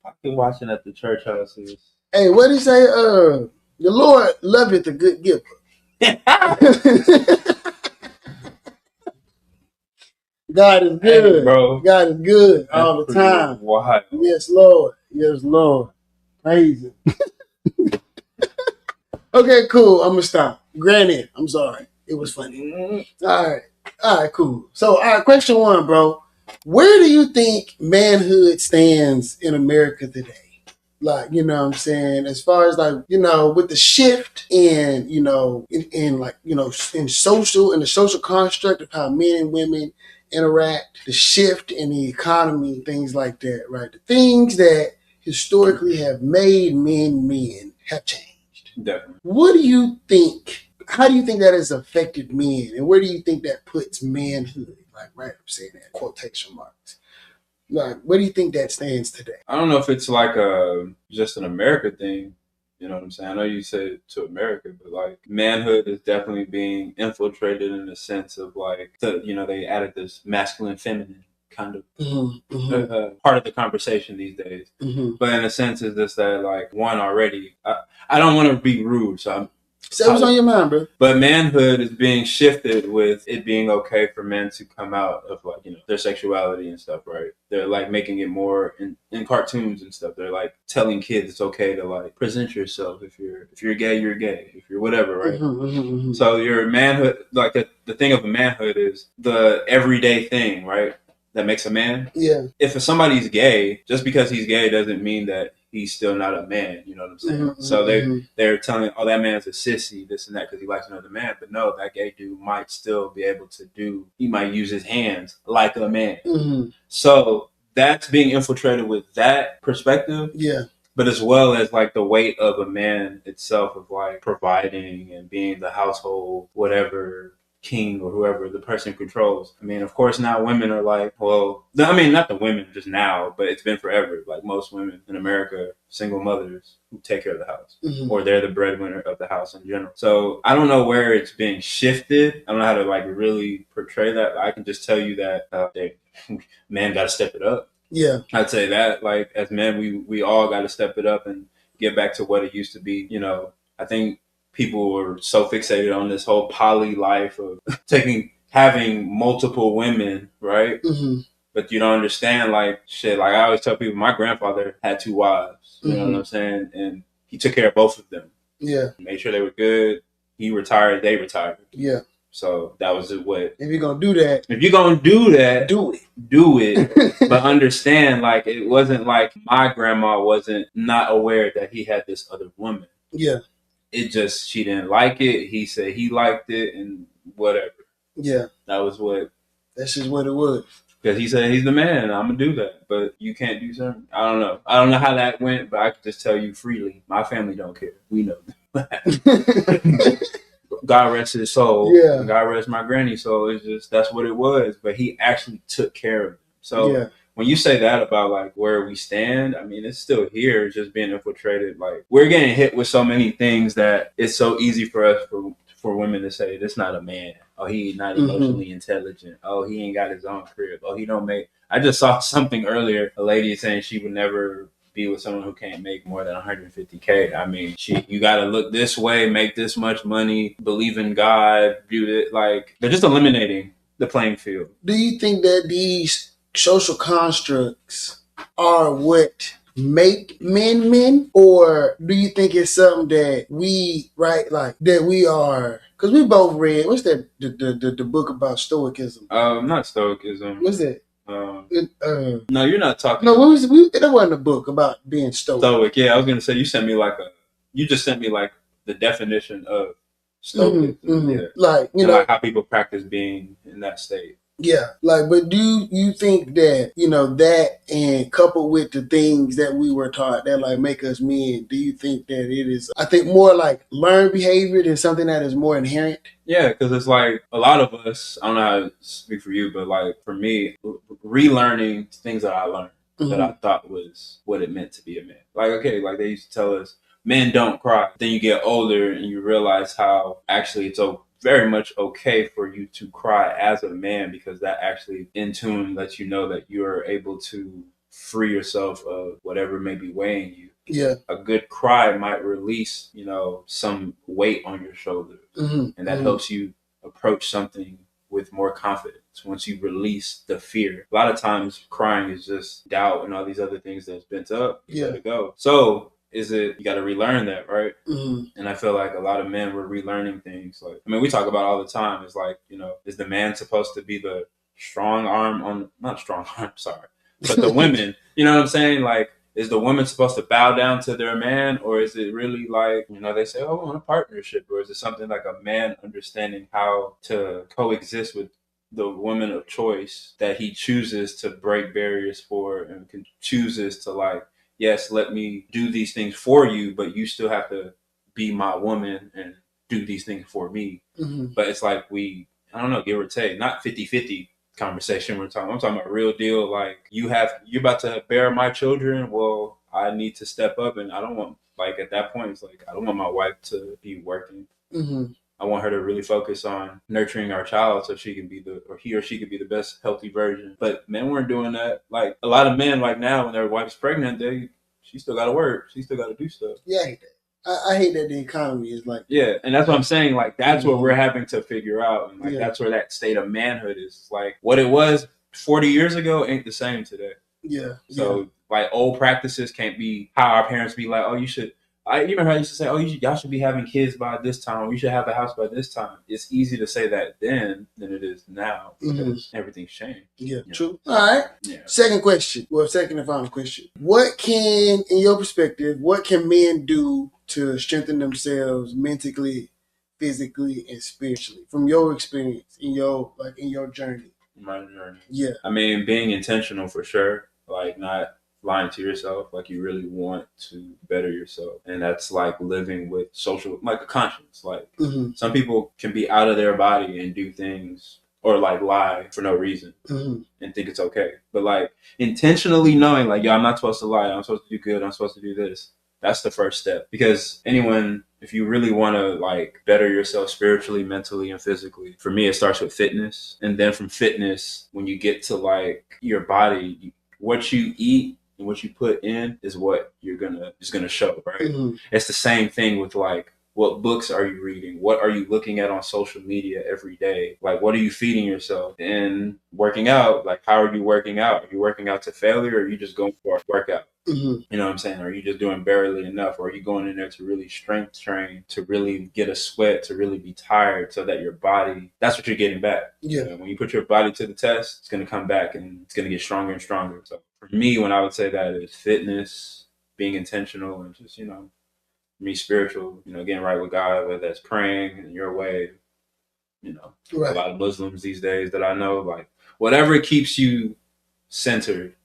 Pocket watching at the church houses.
Hey, what did he say? The Lord loveth a good giver. God is good,
hey, bro.
God is good all the time.
Wild.
Yes, Lord. Yes, Lord. Praise him. Okay, cool. I'm gonna stop. Granted, I'm sorry. It was funny. All right, cool. So, question one, bro. Where do you think manhood stands in America today? Like, you know what I'm saying? As far as like, with the shift in, in the social construct of how men and women interact, the shift in the economy, things like that, right? The things that historically have made men have changed.
Definitely.
What do you think? How do you think that has affected men? And where do you think that puts manhood? Like, right, I'm saying that, quotation marks. Like, where do you think that stands today?
I don't know if it's like just an America thing. You know what I'm saying? I know you said to America, but like manhood is definitely being infiltrated in the sense of like, they added this masculine, feminine kind of part of the conversation these days. Mm-hmm. But in a sense, is this that like one already? I don't want to be rude, so
say what's on your mind, bro.
But manhood is being shifted with it being okay for men to come out of like, their sexuality and stuff, right? They're like making it more in cartoons and stuff. They're like telling kids it's okay to like present yourself. If you're gay, you're gay. If you're whatever, right? Mm-hmm. So your manhood, like the thing of a manhood is the everyday thing, right? That makes a man.
Yeah. If
somebody's gay, just because he's gay doesn't mean that he's still not a man. You know what I'm saying? Mm-hmm. So they're telling, oh, that man's a sissy, this and that, because he likes another man. But no, that gay dude might still be able to he might use his hands like a man. Mm-hmm. So that's being infiltrated with that perspective.
Yeah.
But as well as like the weight of a man itself of like providing and being the household, whatever king or whoever, the person controls. I mean, of course, now women are like, well, I mean, not the women just now, but it's been forever. Like most women in America, single mothers who take care of the house, or they're the breadwinner of the house in general. So I don't know where it's being shifted. I don't know how to like really portray that. I can just tell you that man got to step it up.
Yeah,
I'd say that like as men, we all got to step it up and get back to what it used to be. You know, I think people were so fixated on this whole poly life of having multiple women, right?
Mm-hmm.
But you don't understand, like, shit, like I always tell people, my grandfather had 2 wives, you know
Mm-hmm.
what I'm saying? And he took care of both of them.
Yeah.
Made sure they were good. He retired, they retired.
Yeah.
So that was what.
If you're going to do that,
If you're going to do that,
do it.
Do it. But understand, like, it wasn't like my grandma wasn't not aware that he had this other woman.
Yeah.
It just, she didn't like it. He said he liked it and whatever.
Yeah.
That was what.
That's just what it was.
Because he said he's the man and I'm going to do that. But you can't do something. I don't know. I don't know how that went, but I can just tell you freely. My family don't care. We know that. God rest his soul.
Yeah.
God rest my granny's soul. It's just, that's what it was. But he actually took care of it. So
yeah.
When you say that about like where we stand, I mean, it's still here. It's just being infiltrated. Like, we're getting hit with so many things that it's so easy for us, for women to say, this not a man. Oh, he not emotionally intelligent. Oh, he ain't got his own crib. Oh, he don't make. I just saw something earlier. A lady saying she would never be with someone who can't make more than $150K. I mean, you got to look this way, make this much money, believe in God, do it. Like, they're just eliminating the playing field.
Do you think that these social constructs are what make men, or do you think it's something that we, right, like that we are? Because we both read, what's that, the book about stoicism?
Not stoicism.
What's that?
No, you're not talking.
No, that wasn't a book about being stoic.
Stoic, yeah. I was gonna say you just sent me like the definition of stoic, yeah.
Like, you
and
know,
like how people practice being in that state.
Yeah, like, but do you think that, you know, that and coupled with the things that we were taught that like make us men, do you think that it is, I think, more like learned behavior than something that is more inherent?
Yeah, because it's like a lot of us, I don't know how to speak for you, but like for me, relearning things that I learned that I thought was what it meant to be a man. Like, okay, like they used to tell us, men don't cry. Then you get older and you realize how actually it's very much okay for you to cry as a man, because that actually in tune lets you know that you're able to free yourself of whatever may be weighing you.
Yeah.
A good cry might release, you know, some weight on your shoulders. And that helps you approach something with more confidence once you release the fear. A lot of times crying is just doubt and all these other things that's bent up. You gotta go. So you got to relearn that, right? And I feel like a lot of men were relearning things. Like, I mean, we talk about all the time. It's like, you know, is the man supposed to be the strong arm not strong arm, sorry, but the women, you know what I'm saying? Like, is the woman supposed to bow down to their man, or is it really like, you know, they say, oh, we want a partnership, or is it something like a man understanding how to coexist with the woman of choice that he chooses to break barriers for and chooses to like, yes, let me do these things for you, but you still have to be my woman and do these things for me. But it's like I don't know, give or take, not 50-50 conversation I'm talking about real deal. Like, you're about to bear my children. Well, I need to step up, and I don't want, like, at that point, it's like, I don't want my wife to be working. I want her to really focus on nurturing our child so he or she could be the best healthy version. But men weren't doing that. Like, a lot of men, like now, when their wife's pregnant, she still got to work. She still got to do stuff.
Yeah, I hate that. I hate that the economy is like that.
Yeah, and that's what I'm saying. Like, that's what we're having to figure out. And like, that's where that state of manhood is. Like, what it was 40 years ago ain't the same today.
Yeah.
So, like, old practices can't be how our parents be like, oh, you should. I remember I used to say, oh, y'all should be having kids by this time, or you should have a house by this time. It's easy to say that then than it is now, because everything's changed.
Yeah, true. All right.
Yeah.
Second and final question. What can, in your perspective, what can men do to strengthen themselves mentally, physically, and spiritually from your experience in your journey?
My journey.
Yeah.
I mean, being intentional for sure. Like, not lying to yourself, like you really want to better yourself. And that's like living with social, like a conscience. Like some people can be out of their body and do things or like lie for no reason and think it's okay. But like intentionally knowing like, yo, I'm not supposed to lie. I'm supposed to do good. I'm supposed to do this. That's the first step. Because anyone, if you really want to like better yourself spiritually, mentally, and physically, for me, it starts with fitness. And then from fitness, when you get to like your body, what you eat and what you put in is what you're gonna show, right? It's the same thing with like, what books are you reading? What are you looking at on social media every day? Like, what are you feeding yourself? And working out, like, how are you working out? Are you working out to failure, or are you just going for a workout? You know what I'm saying? Are you just doing barely enough? Or are you going in there to really strength train, to really get a sweat, to really be tired so that your body, that's what you're getting back.
Yeah.
You know, when you put your body to the test, it's going to come back and it's going to get stronger and stronger. So for me, when I would say that is fitness, being intentional, and just, you know, me spiritual, you know, getting right with God, whether that's praying in your way, you know, a lot of Muslims these days that I know, like whatever keeps you centered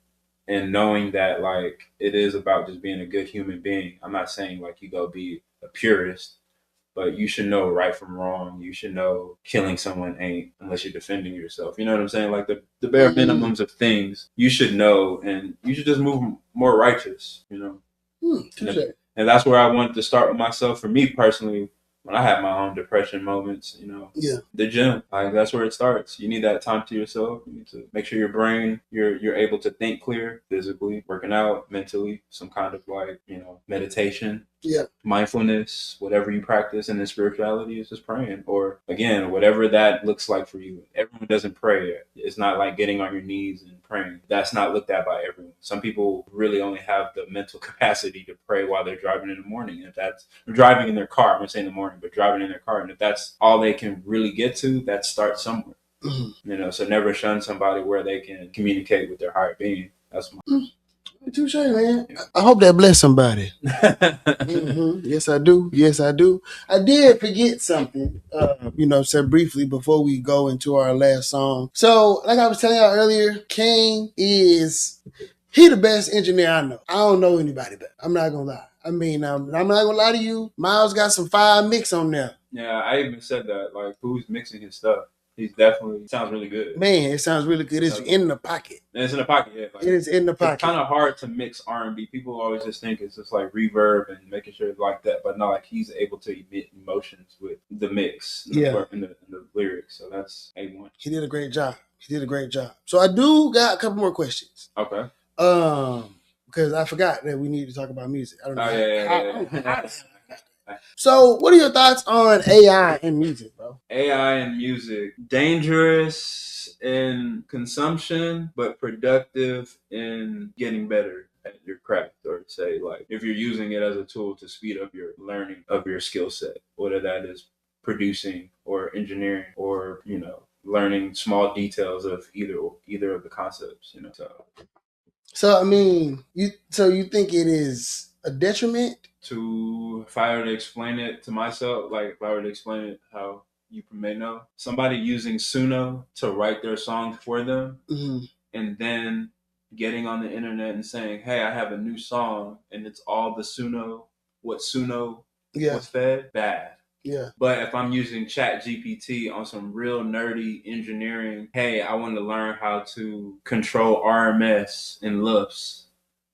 and knowing that like it is about just being a good human being. I'm not saying like you go be a purist, but you should know right from wrong. You should know killing someone ain't unless you're defending yourself. You know what I'm saying? Like the bare minimums of things you should know, and you should just move more righteous, you know? And that's where I wanted to start with myself. For me personally, when I had my own depression moments, you know, the gym, like that's where it starts. You need that time to yourself. You need to make sure your brain, you're able to think clear physically, working out, mentally, some kind of like, you know, meditation. Mindfulness, whatever you practice, and then spirituality is just praying, or again, whatever that looks like for you. Everyone doesn't pray. It's not like getting on your knees and praying. That's not looked at by everyone. Some people really only have the mental capacity to pray while they're driving in the morning. And if that's driving in their car, I'm gonna say in the morning, but driving in their car, and if that's all they can really get to, that starts somewhere. You know, so never shun somebody where they can communicate with their higher being. That's my
Touche, man. I hope that bless somebody. Yes, I do. Yes, I do. I did forget something, you know, said briefly before we go into our last song. So, like I was telling y'all earlier, Kang he the best engineer I know. I don't know anybody better. I'm not gonna lie. I mean, I'm not gonna lie to you. Miles got some fire mix on there.
Yeah, I even said that. Like, who's mixing his stuff? He's definitely sounds really good.
Man, it sounds really good. It's in the pocket.
And it's in the pocket, yeah. Like,
it is in the pocket.
It's kind of hard to mix R&B. People always just think it's just like reverb and making sure it's like that, but no, like he's able to emit emotions with the mix, in the lyrics. So that's A1.
He did a great job. So I do got a couple more questions.
Okay.
Because I forgot that we need to talk about music. I don't know.
Yeah.
So, what are your thoughts on AI in music, bro?
AI in music, dangerous in consumption, but productive in getting better at your craft, or say like if you're using it as a tool to speed up your learning of your skill set, whether that is producing or engineering or, you know, learning small details of either of the concepts, you know.
So I mean, you think it is a detriment?
If I were to explain it to myself, like if I were to explain it how you may know, somebody using Suno to write their song for them, and then getting on the internet and saying, hey, I have a new song, and it's all the Suno, what Suno was fed, bad.
Yeah.
But if I'm using Chat GPT on some real nerdy engineering, hey, I want to learn how to control RMS and loops.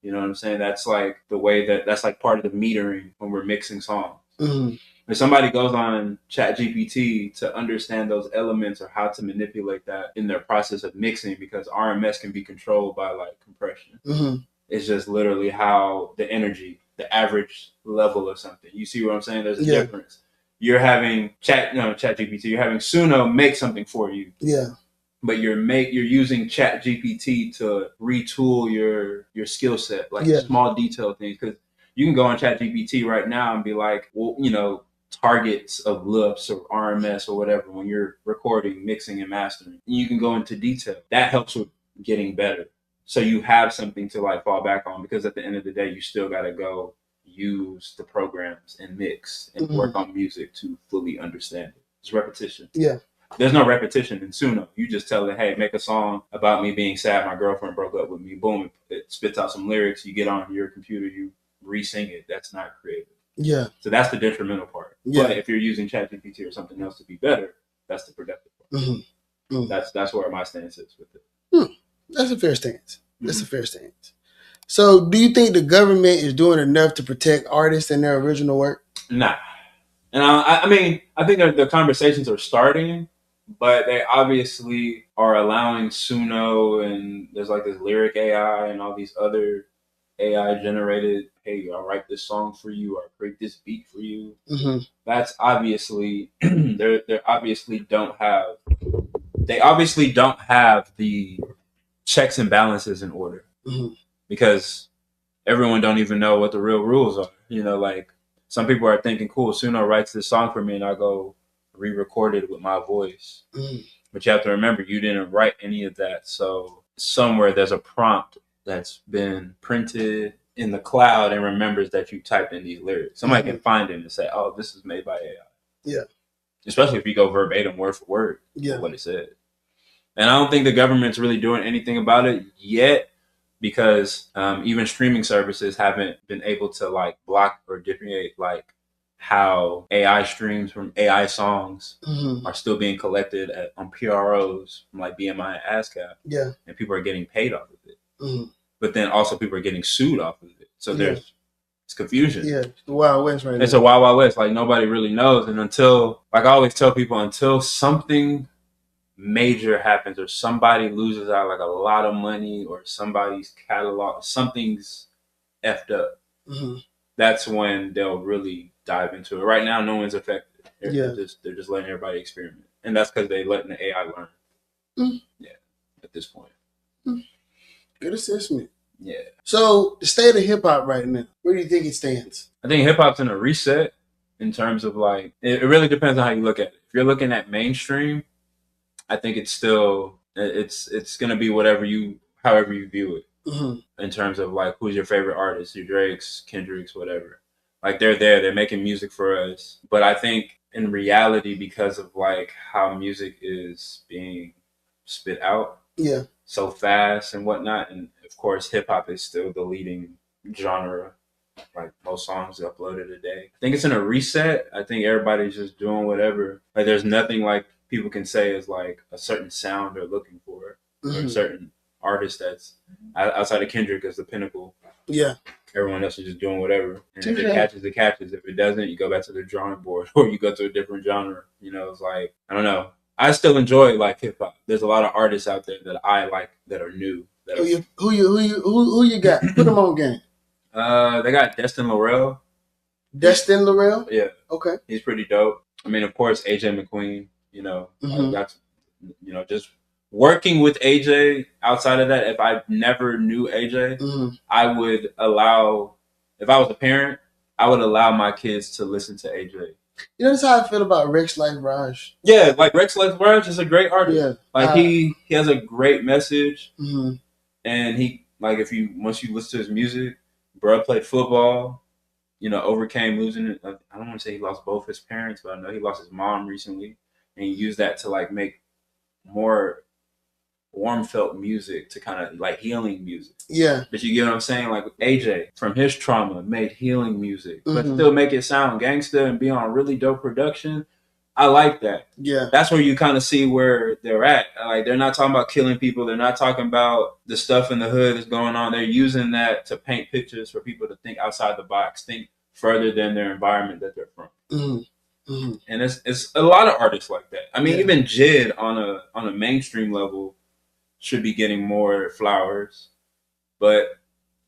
You know what I'm saying? That's like the way that's like part of the metering when we're mixing songs. If somebody goes on Chat GPT to understand those elements or how to manipulate that in their process of mixing, because RMS can be controlled by like compression. It's just literally how the energy, the average level of something. You see what I'm saying? There's a difference. You're having Chat GPT, you're having Suno make something for you.
Yeah.
But you're using Chat GPT to retool your skill set, like small detail things. Because you can go on Chat GPT right now and be like, well, you know, targets of loops or RMS or whatever when you're recording, mixing, and mastering. And you can go into detail. That helps with getting better. So you have something to like fall back on, because at the end of the day, you still got to go use the programs and mix and work on music to fully understand it. It's repetition.
Yeah.
there's no repetition in Suno. You just tell it, hey, make a song about me being sad. My girlfriend broke up with me. Boom, it spits out some lyrics. You get on your computer, you re-sing it. That's not creative.
Yeah.
So that's the detrimental part.
Yeah.
But if you're using ChatGPT or something else to be better, that's the productive part.
Mm-hmm. Mm-hmm.
That's where my stance is with it.
That's a fair stance. That's a fair stance. So, do you think the government is doing enough to protect artists and their original work?
Nah. And I mean, I think the conversations are starting, but they obviously are allowing Suno and there's like this lyric AI and all these other AI generated, hey, I'll write this song for you, or create this beat for you.
Mm-hmm.
That's obviously they obviously don't have the checks and balances in order, because everyone don't even know what the real rules are. You know, like some people are thinking, cool, Suno writes this song for me and I go re-record it with my voice. But you have to remember, you didn't write any of that. So somewhere there's a prompt that's been printed in the cloud and remembers that you typed in these lyrics. Somebody can find it and say, oh, this is made by AI.
Yeah.
Especially if you go verbatim, word for word, what it said. And I don't think the government's really doing anything about it yet, because even streaming services haven't been able to like block or deprecate like how AI streams from AI songs are still being collected on PROs from like BMI and ASCAP.
Yeah.
And people are getting paid off of it. But then also people are getting sued off of it. So there's confusion.
Yeah, it's the Wild West right now.
It's a wild, wild west. Like nobody really knows. And until, like I always tell people, until something major happens or somebody loses out like a lot of money or somebody's catalog, something's effed up, that's when they'll really dive into it. Right now, no one's affected. They're just letting everybody experiment. And that's because they're letting the AI learn. Yeah, at this point.
Good assessment.
Yeah.
So the state of hip hop right now, where do you think it stands?
I think hip hop's in a reset in terms of like, it really depends on how you look at it. If you're looking at mainstream, I think it's still, it's going to be however you view it in terms of like, who's your favorite artist, your Drakes, Kendricks, whatever. Like they're making music for us. But I think in reality, because of like how music is being spit out so fast and whatnot, and of course hip hop is still the leading genre, like most songs uploaded a day. I think it's in a reset. I think everybody's just doing whatever. Like there's nothing like people can say is like a certain sound they're looking for, or a certain artist that's outside of Kendrick is the pinnacle. Yeah. Everyone else is just doing whatever. And if it catches, it catches. If it doesn't, you go back to the drawing board or you go to a different genre. You know, it's like, I don't know. I still enjoy like hip hop. There's a lot of artists out there that I like that are new. That
who you got? Put them on game.
They got Destin Laurel.
Destin Laurel?
Yeah.
Okay.
He's pretty dope. I mean, of course, AJ McQueen, you know, that's, you know, just working with AJ outside of that. If I never knew AJ, I would allow, if I was a parent, I would allow my kids to listen to AJ.
You know, that's how I feel about Rex Like Raj.
Yeah, like Rex Like Raj is a great artist. Yeah. Like he has a great message. And he, like, once you listen to his music, bro played football, you know, overcame losing it. I don't want to say he lost both his parents, but I know he lost his mom recently. And he used that to like make more warm felt music, to kind of like healing music. Yeah. But you get what I'm saying? Like AJ, from his trauma, made healing music, but still make it sound gangster and be on really dope production. I like that. Yeah. That's where you kind of see where they're at. Like they're not talking about killing people. They're not talking about the stuff in the hood that's going on. They're using that to paint pictures for people to think outside the box, think further than their environment that they're from. And it's a lot of artists like that. I mean, even Jid on a mainstream level should be getting more flowers, but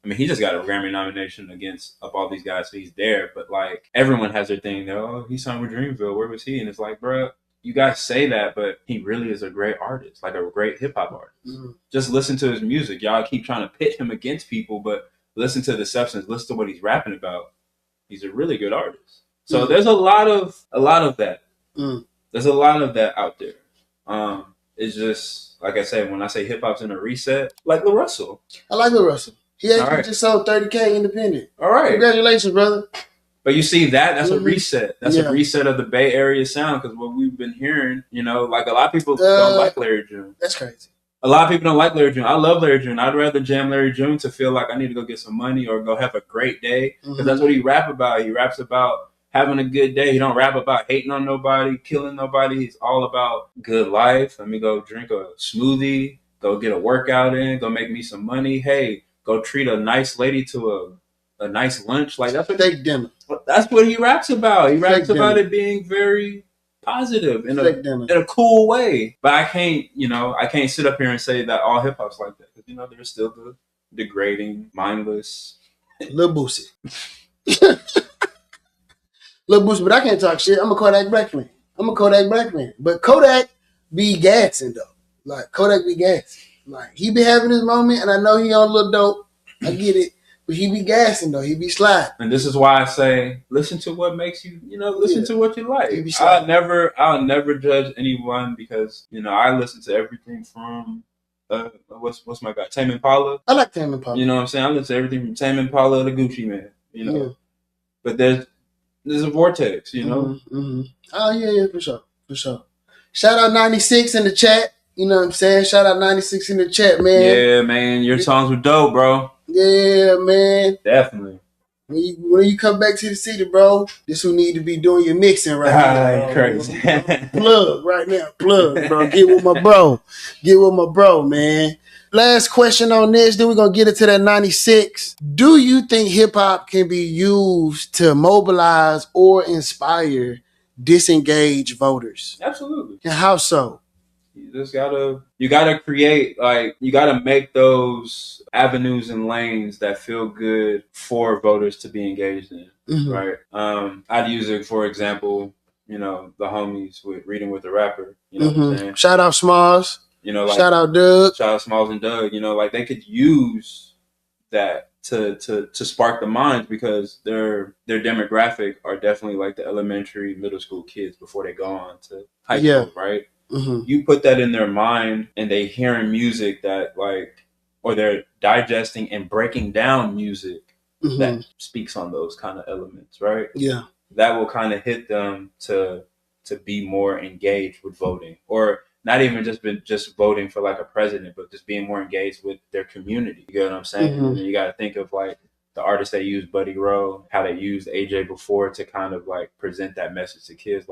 I mean, he just got a Grammy nomination against up all these guys, so he's there. But like, everyone has their thing. They're, oh, he signed with Dreamville. Where was he? And it's like, bro, you guys say that, but he really is a great artist, like a great hip hop artist. Just listen to his music. Y'all keep trying to pit him against people, but listen to the substance. Listen to what he's rapping about. He's a really good artist. So there's a lot of that. There's a lot of that out there. It's just, like I said, when I say hip hop's in a reset, like Lil Russell.
I like Lil Russell. He actually just sold 30K independent. All right. Congratulations, brother.
But you see that's a
Mhm.
reset. That's
Yeah.
a reset of the Bay Area sound, because what we've been hearing, like a lot of people don't like Larry June.
That's crazy.
A lot of people don't like Larry June. I love Larry June. I'd rather jam Larry June to feel like I need to go get some money or go have a great day, because that's what he rap about. He raps about having a good day. He don't rap about hating on nobody, killing nobody. He's all about good life. Let me go drink a smoothie, go get a workout in, go make me some money. Hey, go treat a nice lady to a nice lunch. Like that's what
Steak dinner.
that's what he raps about. He raps
Steak
about
dinner.
it being very positive in
Steak dinner.
a cool way. But I can't sit up here and say that all hip hop's like that, because there's still the degrading, mindless.
Lil Boosie. Lil Boosie, but I can't talk shit. I'm a Kodak Black fan. But Kodak be gassing though. Like Kodak be gassing. Like he be having his moment, and I know he on a little dope. I get it. But he be gassing though. He be sliding.
And this is why I say, listen to what makes you, listen to what you like.
He be sliding.
I'll never judge anyone, because I listen to everything from what's my guy, Tame Impala.
I like Tame Impala.
You know what I'm saying? I listen to everything from Tame Impala to Gucci Man.
Yeah.
But there's a vortex.
Oh yeah, for sure. Shout out 96 in the chat. You know what I'm saying? Shout out 96 in the chat, man.
Yeah, man. Your songs were dope, bro.
Yeah, man.
Definitely.
When you come back to the city, bro, this who need to be doing your mixing right now.
Crazy.
Plug right now. Plug, bro. Get with my bro, man. Last question on this, then we're going to get into that 96. Do you think hip-hop can be used to mobilize or inspire disengaged voters?
Absolutely.
And how so?
You just gotta create, you gotta make those avenues and lanes that feel good for voters to be engaged in, right? I'd use it, for example, the homies with Reading with the Rapper, what I'm saying?
Shout out Smalls. Shout out Doug.
Shout out Smalls and Doug. They could use that to spark the minds, because their demographic are definitely like the elementary, middle school kids before they go on to high school, right? You put that in their mind, and they hearing music that or they're digesting and breaking down music that speaks on those kind of elements, right?
Yeah.
That will kind of hit them to be more engaged with voting, or not even just voting for like a president, but just being more engaged with their community. You get what I'm saying? And you got to think of like the artists that used Buddy Rowe, how they used AJ before to kind of like present that message to kids,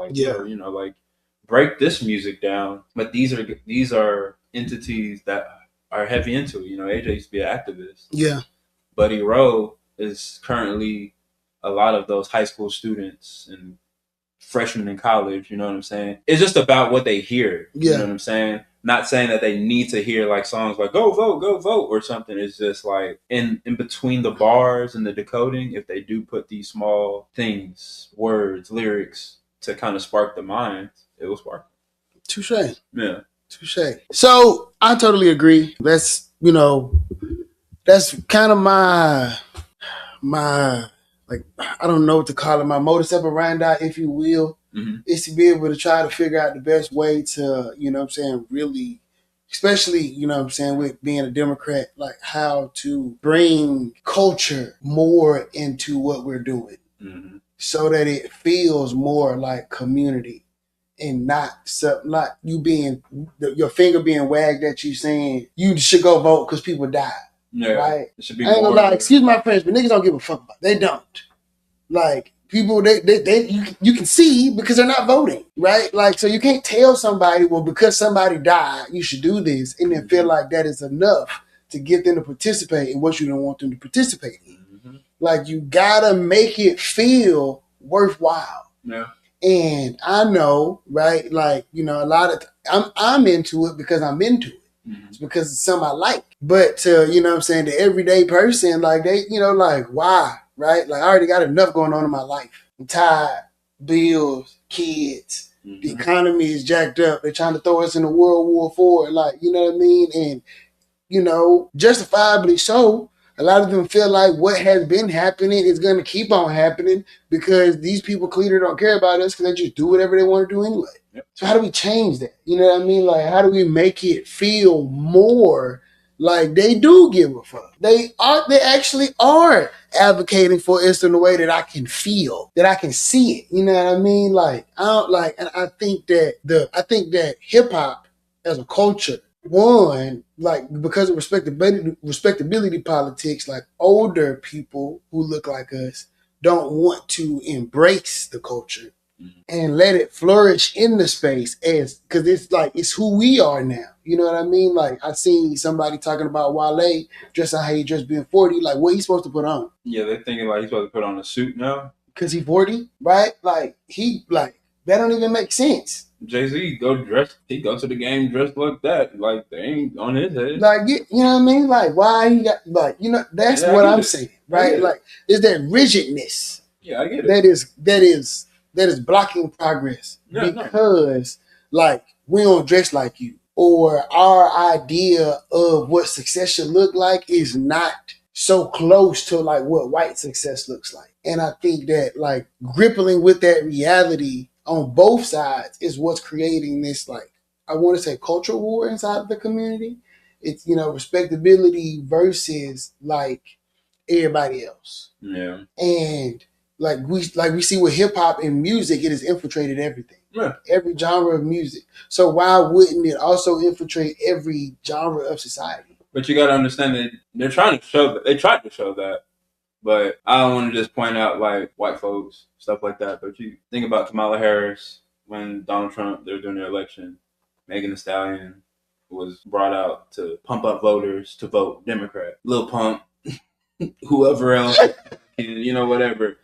break this music down. But these are entities that are heavy into it. AJ used to be an activist.
Yeah.
Buddy Rowe is currently a lot of those high school students and freshmen in college. You know what I'm saying? It's just about what they hear.
Yeah.
You know what I'm saying? Not saying that they need to hear like songs like go vote or something. It's just like in between the bars and the decoding, if they do put these small things, words, lyrics to kind of spark the mind, it will spark.
Touche.
Yeah.
Touche. So I totally agree. That's kind of my like, I don't know what to call it, my modus operandi, if you will, is to be able to try to figure out the best way to, really, especially, with being a Democrat, like how to bring culture more into what we're doing so that it feels more like community and not you being, your finger being wagged at you saying you should go vote because people died.
Yeah,
right?
It should be
I ain't
more,
gonna lie, excuse my French, but niggas don't give a fuck about it. They don't. Like, people, you can see because they're not voting, right? Like, so you can't tell somebody, well, because somebody died, you should do this, and then feel like that is enough to get them to participate in what you don't want them to participate in. Like, you gotta make it feel worthwhile.
Yeah.
And I know, right? Like, a lot of I'm into it because I'm into it. It's because it's something I like. But the everyday person, like they, why? Right? Like I already got enough going on in my life. I'm tired, bills, kids, the economy is jacked up. They're trying to throw us into World War IV, like, you know what I mean? And, justifiably so, a lot of them feel like what has been happening is going to keep on happening because these people clearly don't care about us because they just do whatever they want to do anyway. Yep. So how do we change that? You know what I mean? Like, how do we make it feel more Like they do give a fuck. They actually are advocating for us in a way that I can feel, that I can see it. You know what I mean? Like I don't like, and I think that hip hop as a culture, one, like because of respectability politics, like older people who look like us don't want to embrace the culture and let it flourish in the space as because it's who we are now. You know what I mean? Like I seen somebody talking about Wale dressing how he dressed being 40. Like what he's supposed to put on?
Yeah, they're thinking like he's supposed to put on a suit now.
Because he's 40, right? Like that don't even make sense.
Jay-Z he go to the game dressed like that. Like they ain't on his head.
Like you know what I mean? Like why he got like that's what I'm saying, right? Like is that rigidness?
Yeah, I get it.
That is blocking progress because like we don't dress like you, or our idea of what success should look like is not so close to like what white success looks like. And I think that like grappling with that reality on both sides is what's creating this, like, I want to say cultural war inside of the community. It's, respectability versus like everybody else.
Yeah.
And like we see with hip hop and music, it has infiltrated everything. Yeah. Every genre of music. So why wouldn't it also infiltrate every genre of society?
But you got to understand that they're trying to show that. They tried to show that. But I don't want to just point out like white folks, stuff like that. But you think about Kamala Harris when Donald Trump, they were doing their election. Megan Thee Stallion was brought out to pump up voters to vote Democrat. Lil Pump, whoever else, whatever.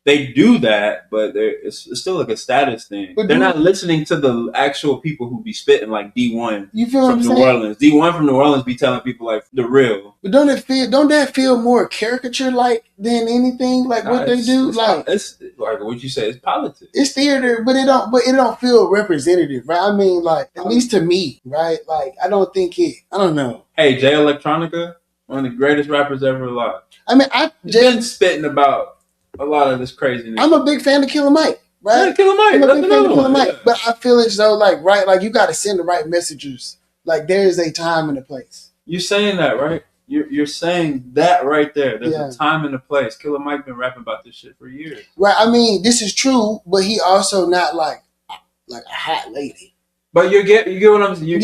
They do that, but it's still like a status thing. But they're not listening to the actual people who be spitting like D1 from New Orleans. D1 from New Orleans be telling people like the real.
But don't that feel more caricature like than anything like what they do?
It's like what you say. It's politics.
It's theater, but it don't feel representative, right? I mean, like at least to me, right? Like I don't know.
Hey, Jay Electronica, one of the greatest rappers ever alive.
I mean,
been spitting about a lot of this craziness.
I'm a big fan of Killer Mike, right?
Yeah, Killer Mike.
I'm a big fan of Killer Mike. Yeah. But I feel as though, like, right, like you got to send the right messages. Like there is a time and a place.
You're saying that, right? You're saying that right there. There's a time and a place. Killer Mike been rapping about this shit for years.
Right. I mean, this is true, but he also not like a hot lady.
But you get what I'm saying.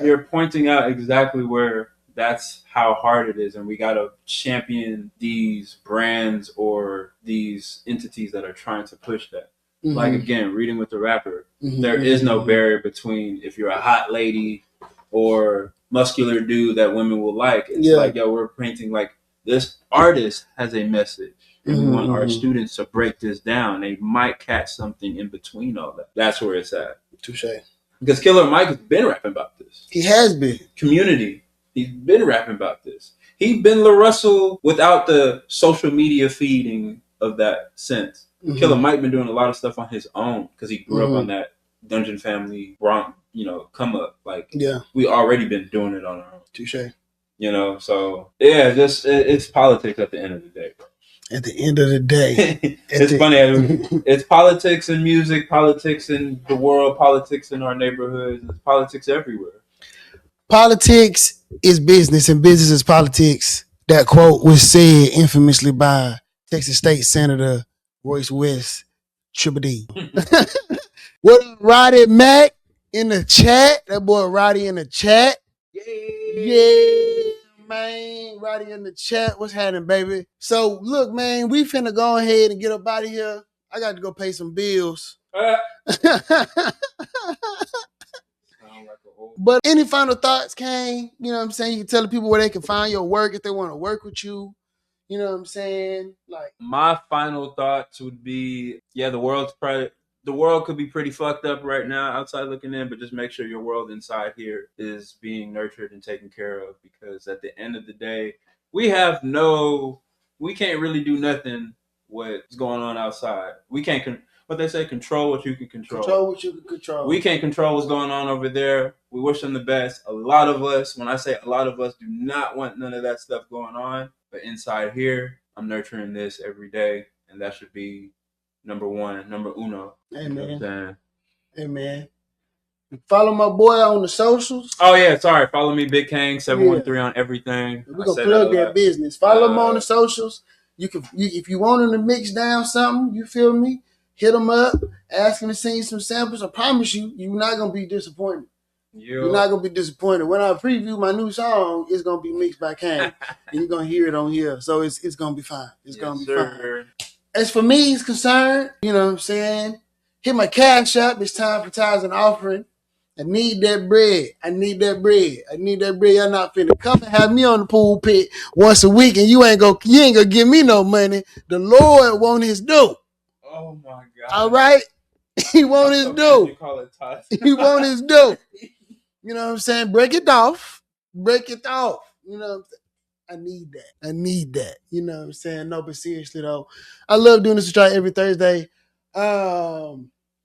You're pointing out exactly where. That's how hard it is, and we gotta champion these brands or these entities that are trying to push that. Mm-hmm. Like again, reading with the rapper, there is no barrier between if you're a hot lady or muscular dude that women will like. It's like, yo, we're painting like this artist has a message, and we want our students to break this down. They might catch something in between all that. That's where it's at.
Touche.
Because Killer Mike has been rapping about this.
He has been.
Community. He's been rapping about this. He's been La Russell without the social media feeding of that sense. Mm-hmm. Killer Mike been doing a lot of stuff on his own because he grew up on that Dungeon Family, come up. Like, we already been doing it on our own.
Touche.
So yeah, just it's politics at the end of the day, bro.
At the end of the day,
it's funny. It's politics in music, politics in the world, politics in our neighborhoods, it's politics everywhere.
Politics is business and business is politics. That quote was said infamously by Texas State Senator Royce West, Triple D. What up, Roddy Mac in the chat? That boy Roddy in the chat. Yeah, man. Roddy in the chat. What's happening, baby? So, look, man, we finna go ahead and get up out of here. I got to go pay some bills. But any final thoughts, Kang? You know what I'm saying? You can tell the people where they can find your work if they want to work with you. You know what I'm saying? Like,
my final thoughts would be, the world could be pretty fucked up right now outside looking in, but just make sure your world inside here is being nurtured and taken care of, because at the end of the day, we can't really do nothing what's going on outside. We can't what they say, control what you can control.
Control what you can control.
We can't control what's going on over there. We wish them the best. A lot of us, when I say a lot of us, do not want none of that stuff going on. But inside here, I'm nurturing this every day. And that should be number uno.
Amen. Amen. Follow my boy on the socials.
Oh yeah, sorry. Follow me, Big Kang 713 on everything.
We're gonna plug that business. Follow him on the socials. If you want him to mix down something, you feel me? Hit him up, ask him to sing some samples. I promise you, you're not gonna be disappointed. You're not gonna be disappointed. When I preview my new song, it's gonna be mixed by Kang, and you're gonna hear it on here. So it's gonna be fine. It's gonna be fine. As for me is concerned, you know what I'm saying? Hit my cash up. It's time for tithes and offering. I need that bread. I need that bread. I need that bread. Y'all not finna come and have me on the pulpit once a week, and you ain't gonna give me no money. The Lord want his due.
Oh my God!
All right, he want his due. He want his due. You know what I'm saying? Break it off. Break it off. You know what I'm saying? I need that. I need that. You know what I'm saying? No, but seriously though, I love doing this to try every Thursday.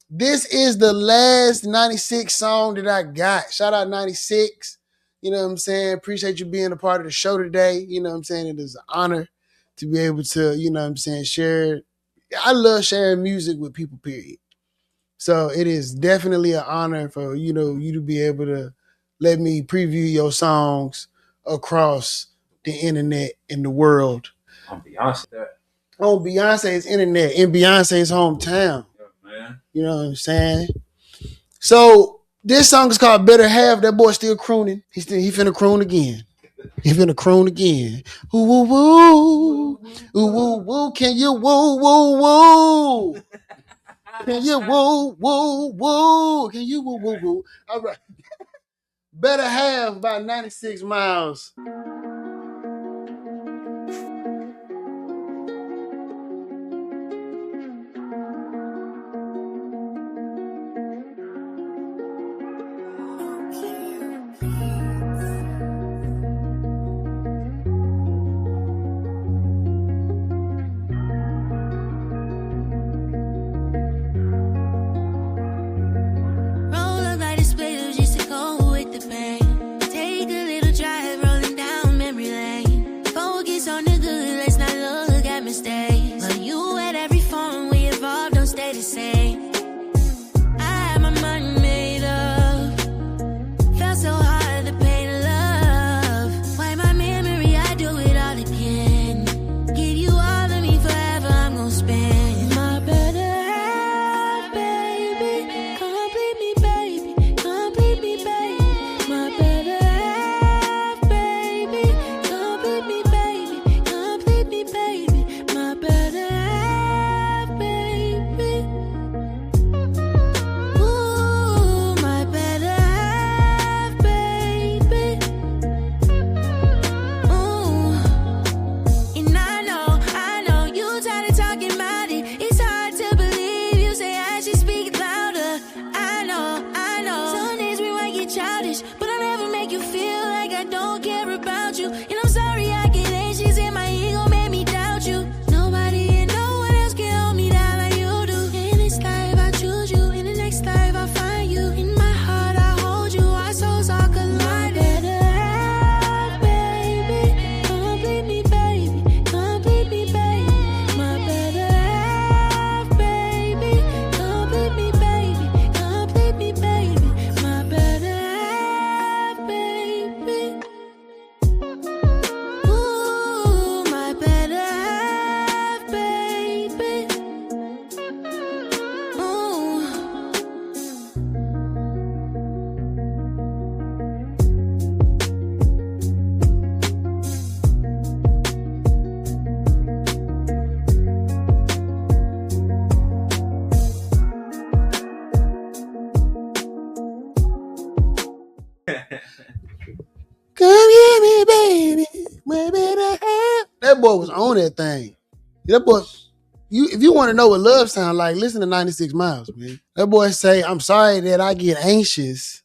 This is the last 96 song that I got. Shout out 96. You know what I'm saying? Appreciate you being a part of the show today. You know what I'm saying? It is an honor to be able to, you know what I'm saying, share. I love sharing music with people, period. So it is definitely an honor for, you know, you to be able to let me preview your songs across the internet and the world.
On Beyonce.
On Beyonce's internet, in Beyonce's hometown.
Man.
You know what I'm saying? So this song is called Better Half. That boy still crooning. He finna croon again. He finna croon again. Ooh, woo, woo. Ooh, woo, woo. Can you woo, woo, woo? Can you woo, woo, woo? Can you woo, woo, woo? All right. Better Half by 96 Miles. Come get me, baby. My better half. That boy was on that thing. That boy, if you want to know what love sounds like, listen to 96 Miles, man. That boy say, I'm sorry that I get anxious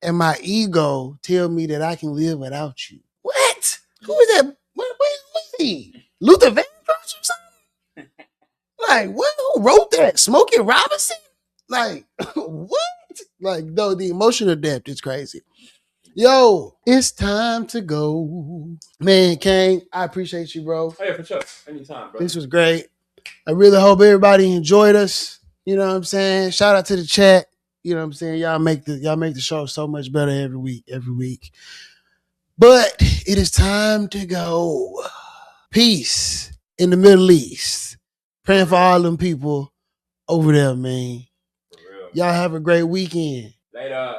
and my ego tell me that I can live without you. What? Who is that? What is he? Luther Vandross or something? Like, what? Who wrote that? Smokey Robinson? Like, what? Like, no, the emotional depth is crazy. Yo, it's time to go. Man, Kang, I appreciate you, bro.
Oh, yeah, for sure. Anytime, bro.
This was great. I really hope everybody enjoyed us. You know what I'm saying? Shout out to the chat. You know what I'm saying? Y'all make the show so much better every week. But it is time to go. Peace in the Middle East. Praying for all them people over there, man.
For real.
Y'all have a great weekend.
Later.